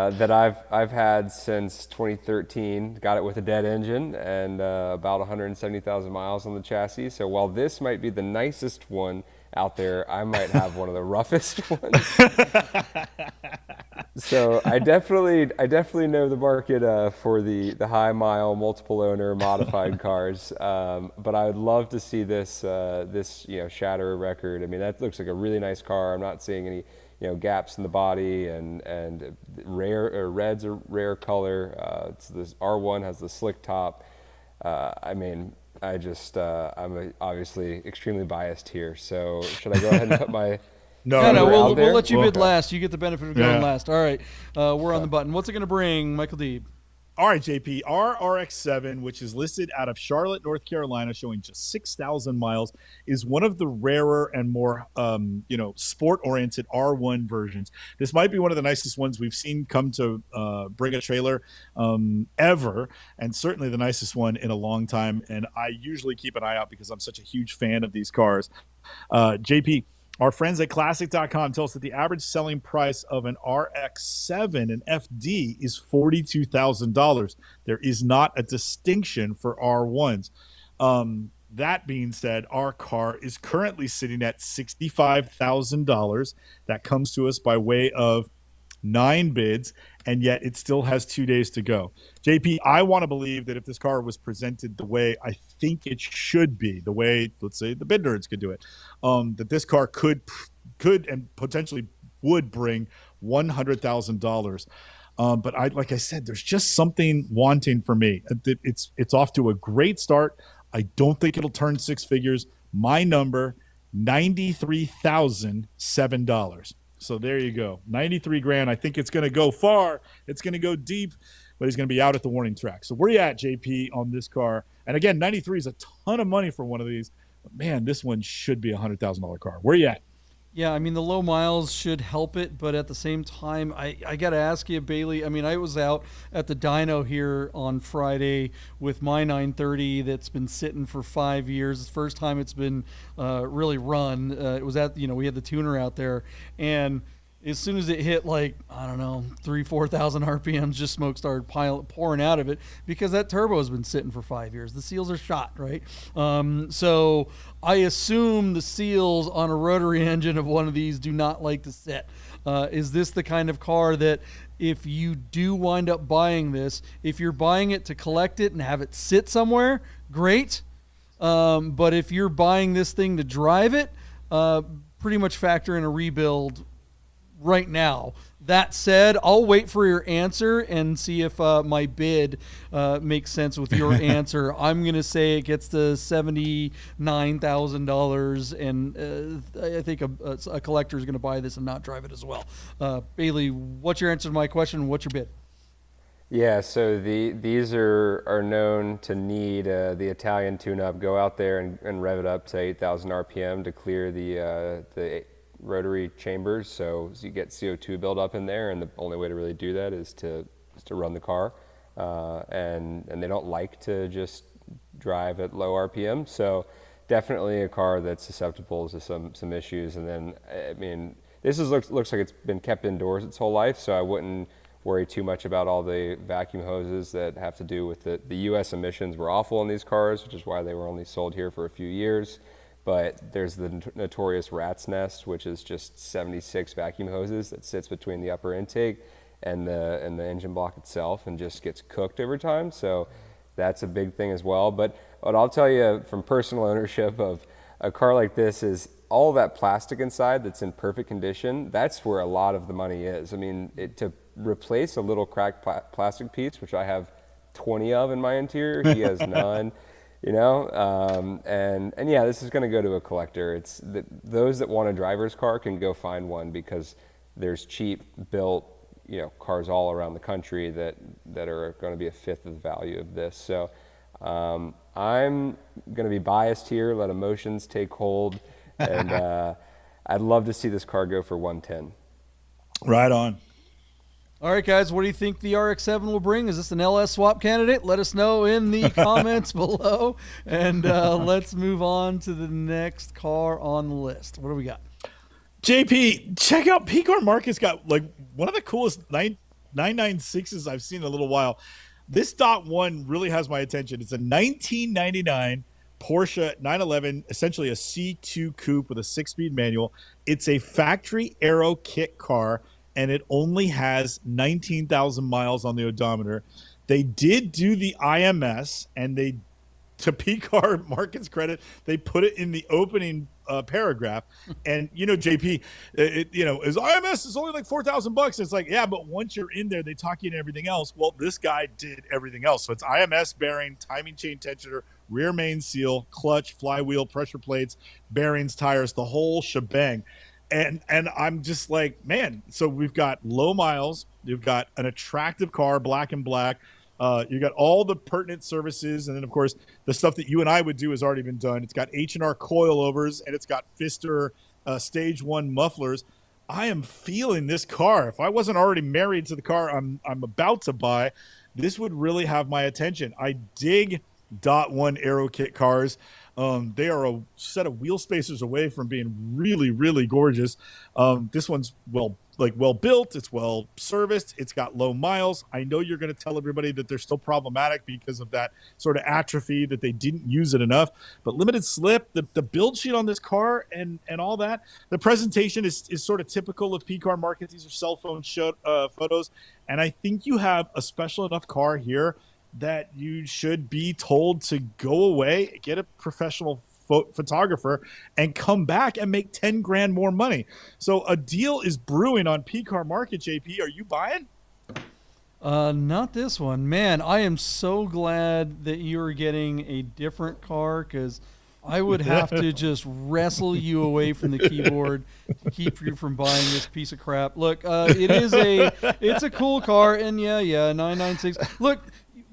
that I've had since 2013. Got it with a dead engine and about 170,000 miles on the chassis. So while this might be the nicest one out there, I might have one of the roughest ones. So I definitely know the market for the high mile, multiple owner modified cars. But I would love to see this shatter a record. I mean, that looks like a really nice car. I'm not seeing any gaps in the body, and red's a rare color. This R1 has the slick top. I mean, I'm obviously extremely biased here. So should I go ahead and put my No, number we'll out there? let you bid Okay. last. You get the benefit of going Yeah. last. All right, we're on the button. What's it going to bring, Michael Deeb? All right, JP, our RX-7, which is listed out of Charlotte, North Carolina, showing just 6,000 miles, is one of the rarer and more, sport-oriented R1 versions. This might be one of the nicest ones we've seen come to bring a trailer ever, and certainly the nicest one in a long time. And I usually keep an eye out because I'm such a huge fan of these cars. JP, our friends at Classic.com tell us that the average selling price of an RX-7, an FD, is $42,000. There is not a distinction for R1s. That being said, our car is currently sitting at $65,000. That comes to us by way of 9 bids, and yet it still has 2 days to go. JP, I want to believe that if this car was presented the way I think it should be, the way, let's say, the bid nerds could do it, that this car could and potentially would bring $100,000. But like I said, there's just something wanting for me. It's off to a great start. I don't think it'll turn 6 figures. My number, $93,007. So there you go. 93 grand. I think it's going to go far. It's going to go deep, but he's going to be out at the warning track. So where are you at, JP, on this car? And again, 93 is a ton of money for one of these. But man, this one should be a $100,000 car. Where are you at? Yeah, I mean, the low miles should help it, but at the same time, I got to ask you, Baily. I mean, I was out at the dyno here on Friday with my 930 that's been sitting for 5 years. It's the first time it's been really run. It was we had the tuner out there, and as soon as it hit, like, I don't know, 4,000 RPMs, just smoke started pouring out of it because that turbo has been sitting for 5 years. The seals are shot, right? So I assume the seals on a rotary engine of one of these do not like to sit. Is this the kind of car that if you do wind up buying this, if you're buying it to collect it and have it sit somewhere, great. But if you're buying this thing to drive it, pretty much factor in a rebuild right now. That said, I'll wait for your answer and see if my bid makes sense with your answer. I'm going to say it gets to $79,000, and I think a collector is going to buy this and not drive it as well. Baily, what's your answer to my question? What's your bid? Yeah, so these are known to need the Italian tune-up. Go out there and rev it up to 8,000 RPM to clear the rotary chambers, so you get CO2 buildup in there, and the only way to really do that is to run the car, and they don't like to just drive at low RPM, so definitely a car that's susceptible to some issues. And then, I mean, this looks like it's been kept indoors its whole life, so I wouldn't worry too much about all the vacuum hoses that have to do with the US emissions were awful in these cars, which is why they were only sold here for a few years. But there's the notorious rat's nest, which is just 76 vacuum hoses that sits between the upper intake and the engine block itself and just gets cooked over time. So that's a big thing as well. But what I'll tell you from personal ownership of a car like this is all that plastic inside that's in perfect condition, that's where a lot of the money is. I mean, to replace a little cracked plastic piece, which I have 20 of in my interior, he has none. You know, and yeah, this is going to go to a collector. It's those that want a driver's car can go find one because there's cheap built, cars all around the country that are going to be a fifth of the value of this. So I'm going to be biased here, let emotions take hold, and I'd love to see this car go for 110. Right on. All right, guys, what do you think the RX-7 will bring? Is this an LS swap candidate? Let us know in the comments below. And let's move on to the next car on the list. What do we got? JP, check out P-Car Market's got like one of the coolest 996s I've seen in a little while. This dot one really has my attention. It's a 1999 Porsche 911, essentially a C2 coupe with a 6-speed manual. It's a factory aero kit car, and it only has 19,000 miles on the odometer. They did do the IMS, and they to P-Car Market's credit, they put it in the opening paragraph. And, JP, is IMS is only like $4,000. It's like, yeah, but once you're in there, they talk you into everything else. Well, this guy did everything else. So it's IMS bearing, timing chain tensioner, rear main seal, clutch, flywheel, pressure plates, bearings, tires, the whole shebang. And I'm just like, man, so we've got low miles. You've got an attractive car, black and black. You got all the pertinent services, and then, of course, the stuff that you and I would do has already been done. It's got H&R coilovers, and it's got Pfister Stage 1 mufflers. I am feeling this car. If I wasn't already married to the car I'm about to buy, this would really have my attention. I dig .1 Aero Kit cars. They are a set of wheel spacers away from being really, really gorgeous. This one's well built. It's well serviced. It's got low miles. I know you're going to tell everybody that they're still problematic because of that sort of atrophy, that they didn't use it enough. But limited slip, the build sheet on this car and all that. The presentation is sort of typical of P-Car Market. These are cell phone photos. And I think you have a special enough car here that you should be told to go away, get a professional photographer, and come back and make 10 grand more money. So a deal is brewing on P-Car Market, JP. Are you buying? Not this one. Man, I am so glad that you're getting a different car, because I would have to just wrestle you away from the keyboard to keep you from buying this piece of crap. Look, it's a cool car, and yeah, 996. Look,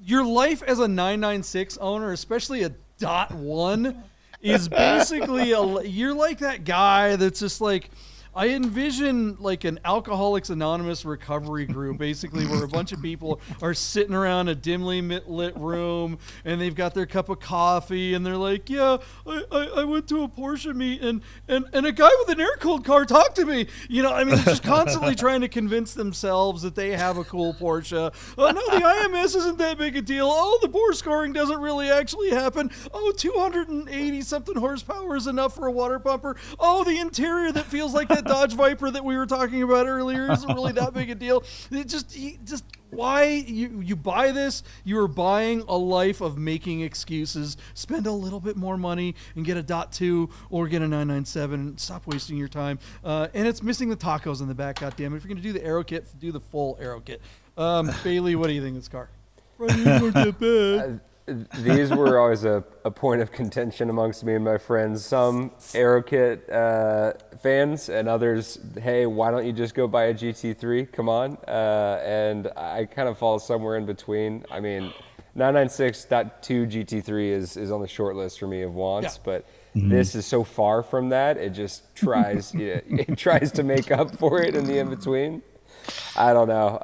your life as a 996 owner, especially a .1, is basically you're like that guy that's just like, I envision like an Alcoholics Anonymous recovery group, basically, where a bunch of people are sitting around a dimly lit room, and they've got their cup of coffee, and they're like, yeah, I went to a Porsche meet, and a guy with an air-cooled car talked to me. They're just constantly trying to convince themselves that they have a cool Porsche. Oh, no, the IMS isn't that big a deal. Oh, the bore scoring doesn't really actually happen. Oh, 280-something horsepower is enough for a water pumper. Oh, the interior that feels like that Dodge Viper that we were talking about earlier isn't really that big a deal. Why you buy this? You are buying a life of making excuses. Spend a little bit more money and get a .2 or get a 997. Stop wasting your time. And it's missing the tacos in the back. Goddamn it! If you're gonna do the Aero Kit, do the full Aero Kit. Baily, what do you think of this car? These were always a point of contention amongst me and my friends. Some AeroKit fans, and others, hey, why don't you just go buy a GT3? Come on. And I kind of fall somewhere in between. I mean, 996.2 GT3 is on the short list for me of wants, but this is so far from that. It just tries, it tries to make up for it in the in-between. I don't know.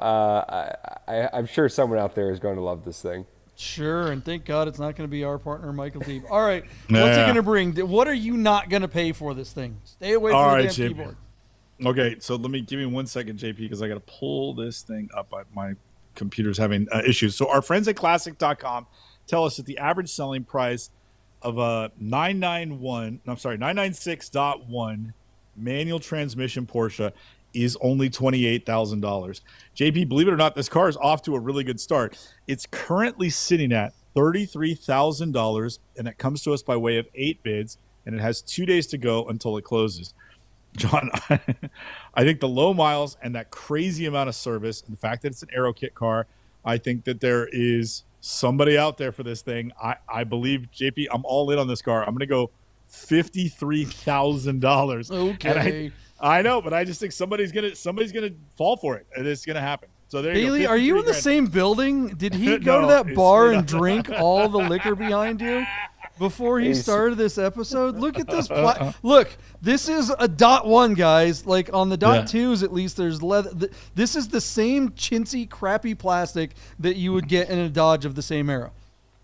I'm sure someone out there is going to love this thing. Sure, and thank God it's not going to be our partner, Michael Deeb. All right, what's it going to bring? What are you not going to pay for this thing? Stay away from the damn keyboard. Okay, so give me 1 second, JP, because I got to pull this thing up. My computer's having issues. So our friends at Classic.com tell us that the average selling price of a 996.1 manual transmission Porsche is only $28,000. JP, believe it or not, this car is off to a really good start. It's currently sitting at $33,000, and it comes to us by way of 8 bids, and it has 2 days to go until it closes. John, I think the low miles and that crazy amount of service, and the fact that it's an Aero Kit car, I think that there is somebody out there for this thing. I believe, JP, I'm all in on this car. I'm going to go $53,000. Okay. And I know, but I just think somebody's gonna fall for it, and it's gonna happen. So there you go. Baily, are you in the same building? Did he go to that bar and drink all the liquor behind you before he started this episode? Look at this. Look, this is a .1, guys. Like on the .2s, at least there's leather. This is the same chintzy, crappy plastic that you would get in a Dodge of the same era.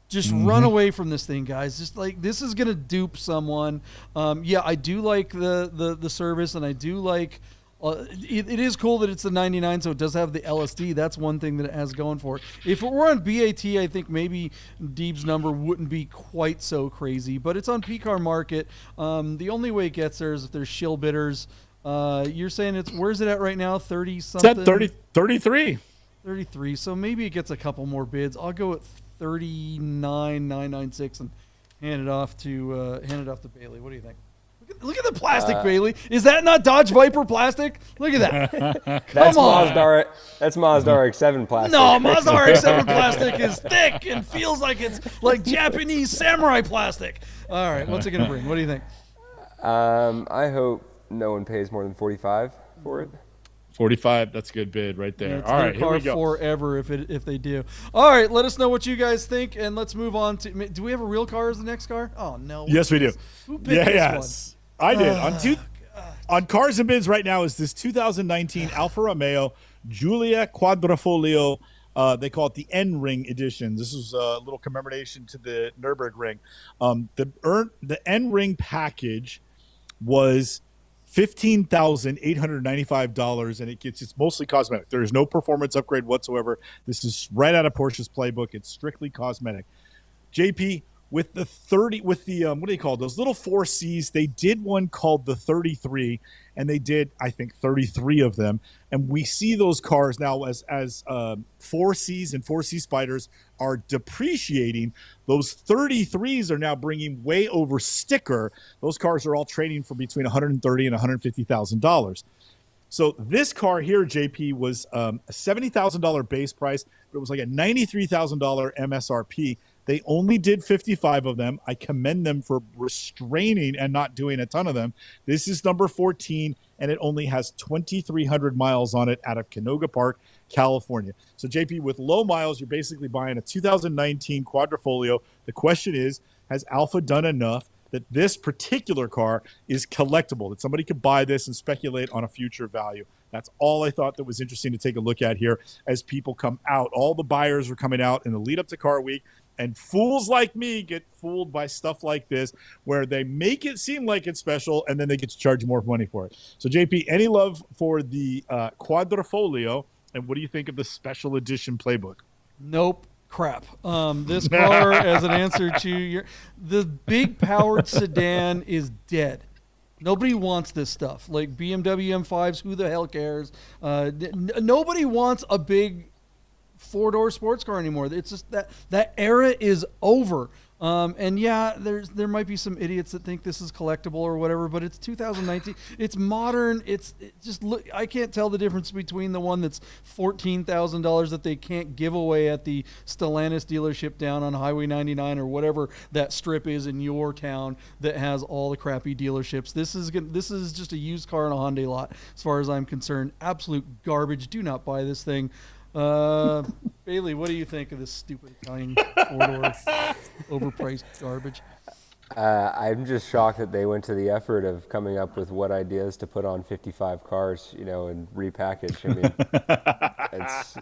Just run away from this thing, guys. Just like, this is gonna dupe someone. I do like the service, and I do like. It is cool that it's the 99, so it does have the LSD. That's one thing that it has going for it. If it were on BAT, I think maybe Deeb's number wouldn't be quite so crazy. But it's on P-Car Market. The only way it gets there is if there's shill bidders. You're saying where's it at right now? 30 something. It's at 33. 33. So maybe it gets a couple more bids. I'll go at 39,996 and hand it off to Baily. What do you think? Look at the plastic, Baily. Is that not Dodge Viper plastic? Look at that. That's on. That's Mazda RX-7 plastic. No, Mazda RX-7 plastic is thick and feels like it's like Japanese samurai plastic. All right, what's it going to bring? What do you think? I hope no one pays more than $45 for it. 45. That's a good bid right there. It's all their right, here car we go. forever if they do. All right, let us know what you guys think, and let's move on to. Do we have a real car as the next car? Oh no. Yes, we do. Who picked Yes, I did. On Cars and Bids right now is this 2019 Alfa Romeo Giulia Quadrifoglio. They call it the NRING edition. This is a little commemoration to the Nürburgring. The NRING package was $15,895, and it's mostly cosmetic. There is no performance upgrade whatsoever. This is right out of Porsche's playbook. It's strictly cosmetic. JP, with the what do you call it? Those little 4Cs, they did one called the 33, and they did, I think, 33 of them. And we see those cars now as 4Cs and 4C Spiders are depreciating. Those 33s are now bringing way over sticker. Those cars are all trading for between $130,000 and $150,000. So this car here, JP, was a $70,000 base price, but it was like a $93,000 MSRP. They only did 55 of them. I commend them for restraining and not doing a ton of them. This is number 14, and it only has 2,300 miles on it out of Canoga Park, California. So, JP, with low miles, you're basically buying a 2019 Quadrifoglio. The question is, has Alfa done enough that this particular car is collectible, that somebody could buy this and speculate on a future value? That's all I thought that was interesting to take a look at here as people come out. All the buyers are coming out in the lead up to Car Week. And fools like me get fooled by stuff like this, where they make it seem like it's special, and then they get to charge more money for it. So, JP, any love for the Quadrifoglio, and what do you think of the special edition playbook? Nope. Crap. This car, as an answer to the big powered sedan is dead. Nobody wants this stuff. Like BMW M5s, who the hell cares? Nobody wants a big four-door sports car anymore. It's just that era is over. And yeah, there might be some idiots that think this is collectible or whatever, but it's 2019. It's modern. It's just look. I can't tell the difference between the one that's $14,000 that they can't give away at the Stellantis dealership down on Highway 99 or whatever that strip is in your town that has all the crappy dealerships. This is just a used car in a Hyundai lot, as far as I'm concerned. Absolute garbage. Do not buy this thing. Baily, what do you think of this stupid Italian four-door overpriced garbage? I'm just shocked that they went to the effort of coming up with what ideas to put on 55 cars, and repackage. I mean, it's,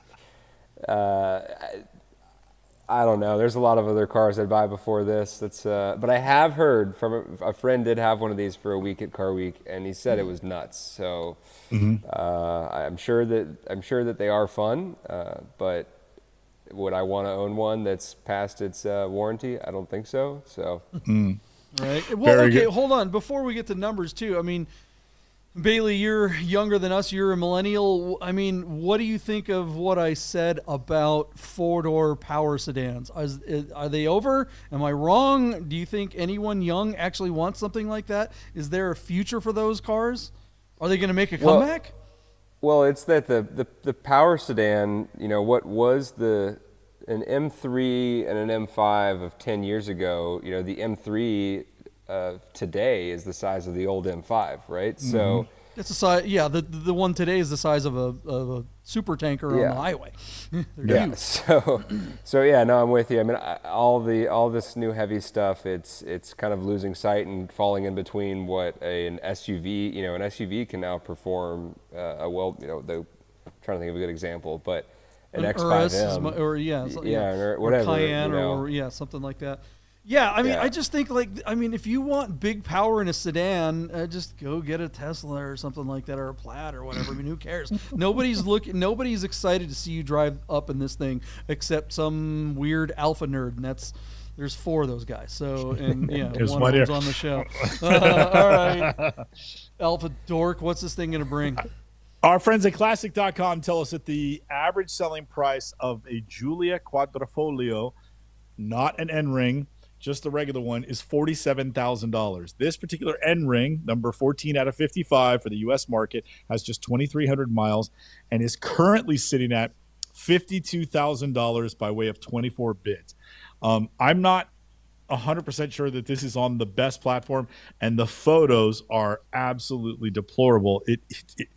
I don't know. There's a lot of other cars I'd buy before this. But I have heard from a friend did have one of these for a week at Car Week, and he said it was nuts. So I'm sure that they are fun, but would I want to own one that's past its warranty? I don't think so. So right. Well, okay. Hold on. Before we get to numbers too, I mean, Baily, you're younger than us. You're a millennial. I mean, what do you think of what I said about four-door power sedans? Are they over? Am I wrong? Do you think anyone young actually wants something like that? Is there a future for those cars? Are they going to make a comeback? Well, it's that the power sedan, what was an M3 and an M5 of 10 years ago, the M3 today is the size of the old M5, right? Mm-hmm. So it's the size. Yeah, the one today is the size of a super tanker on the highway. Yeah. Huge. So yeah, no, I'm with you. I mean, all this new heavy stuff, it's kind of losing sight and falling in between what an SUV. An SUV can now perform I'm trying to think of a good example, but an X5M or whatever, Cayenne or something like that. Yeah, I mean, I just think if you want big power in a sedan, just go get a Tesla or something like that, or a Plaid or whatever. I mean, who cares? Nobody's excited to see you drive up in this thing except some weird alpha nerd, and there's 4 of those guys. So, and one of them's on the show. All right, alpha dork, what's this thing gonna bring? Our friends at Classic.com tell us that the average selling price of a Giulia Quadrifoglio, not an NRING, just the regular one, is $47,000. This particular NRING, number 14 out of 55 for the U.S. market, has just 2,300 miles and is currently sitting at $52,000 by way of 24 bids. I'm not 100% sure that this is on the best platform, and the photos are absolutely deplorable. It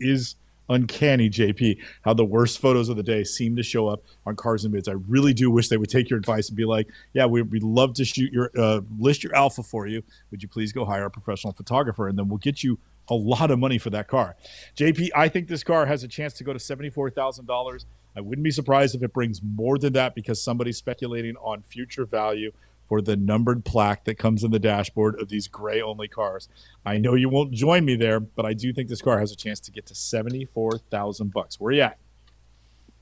is uncanny, JP, how the worst photos of the day seem to show up on Cars and Bids. I really do wish they would take your advice and be like, yeah, we'd love to shoot your list your Alpha for you. Would you please go hire a professional photographer, and then we'll get you a lot of money for that car. JP, I think this car has a chance to go to $74,000. I wouldn't be surprised if it brings more than that, because somebody's speculating on future value for the numbered plaque that comes in the dashboard of these gray-only cars. I know you won't join me there, but I do think this car has a chance to get to $74,000. Where are you at?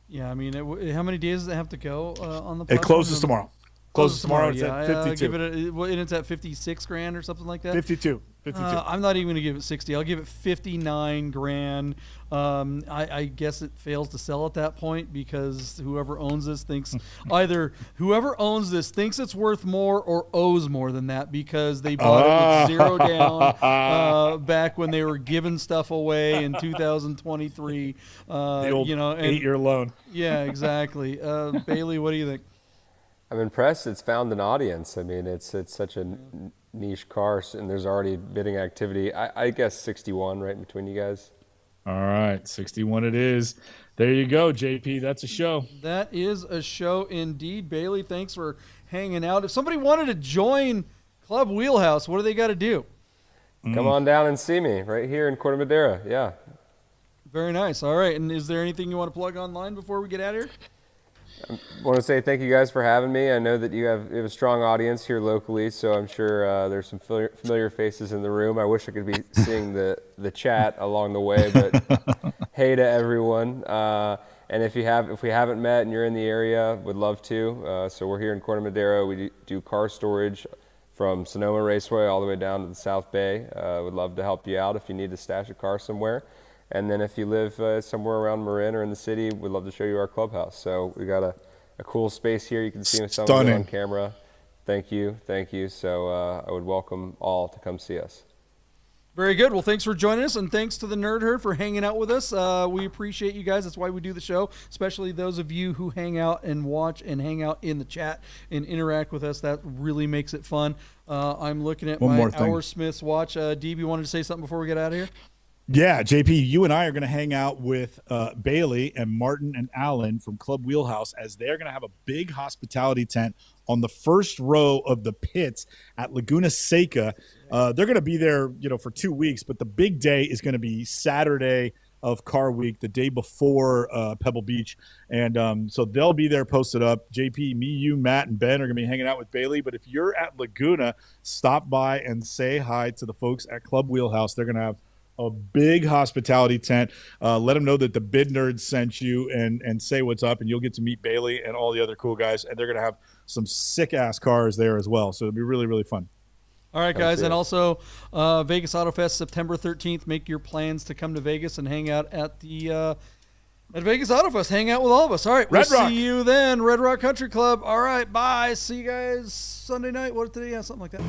Yeah, I mean, how many days does it have to go on the platform? It closes tomorrow. Closes tomorrow. It's at 52. And it's at 56 grand or something like that. 52. I'm not even going to give it 60. I'll give it 59 grand. I guess it fails to sell at that point, because whoever owns this thinks it's worth more or owes more than that, because they bought it with zero down back when they were giving stuff away in 2023. The old 8-year loan. Yeah, exactly. Baily, what do you think? I'm impressed it's found an audience. I mean, it's such a niche car, and there's already bidding activity. I guess 61 right in between you guys. All right, 61 it is. There you go, JP. That's a show. That is a show indeed. Baily, thanks for hanging out. If somebody wanted to join Club Wheelhouse, what do they got to do? Come on down and see me right here in Corte Madera. Yeah. Very nice. All right. And is there anything you want to plug online before we get out of here? I want to say thank you guys for having me. I know that you have a strong audience here locally, so I'm sure there's some familiar faces in the room. I wish I could be seeing the chat along the way, but hey to everyone. And if we haven't met and you're in the area, would love to. So we're here in Corte Madera. We do car storage from Sonoma Raceway all the way down to the South Bay. Would love to help you out if you need to stash a car somewhere. And then if you live somewhere around Marin or in the city, we'd love to show you our clubhouse. So we got a cool space here. You can see some of it on camera. Thank you. So I would welcome all to come see us. Very good. Well, thanks for joining us, and thanks to the Nerd Herd for hanging out with us. We appreciate you guys. That's why we do the show, especially those of you who hang out and watch and hang out in the chat and interact with us. That really makes it fun. I'm looking at my Hoursmith's watch. Deeb, you wanted to say something before we get out of here? Yeah, JP, you and I are going to hang out with Baily and Martin and Alan from Club Wheelhouse, as they're going to have a big hospitality tent on the first row of the pits at Laguna Seca. They're going to be there, for 2 weeks, but the big day is going to be Saturday of Car Week, the day before Pebble Beach. And so they'll be there posted up. JP, me, you, Matt, and Ben are going to be hanging out with Baily. But if you're at Laguna, stop by and say hi to the folks at Club Wheelhouse. They're going to have a big hospitality tent. Let them know that the Bid Nerds sent you, and say what's up, and you'll get to meet Baily and all the other cool guys. And they're going to have some sick-ass cars there as well. So it'll be really, really fun. All right, guys, and also Vegas Auto Fest, September 13th. Make your plans to come to Vegas and hang out at the at Vegas Auto Fest. Hang out with all of us. All right, we'll see you then. Red Rock Country Club. All right, bye. See you guys Sunday night. What today? Yeah, something like that.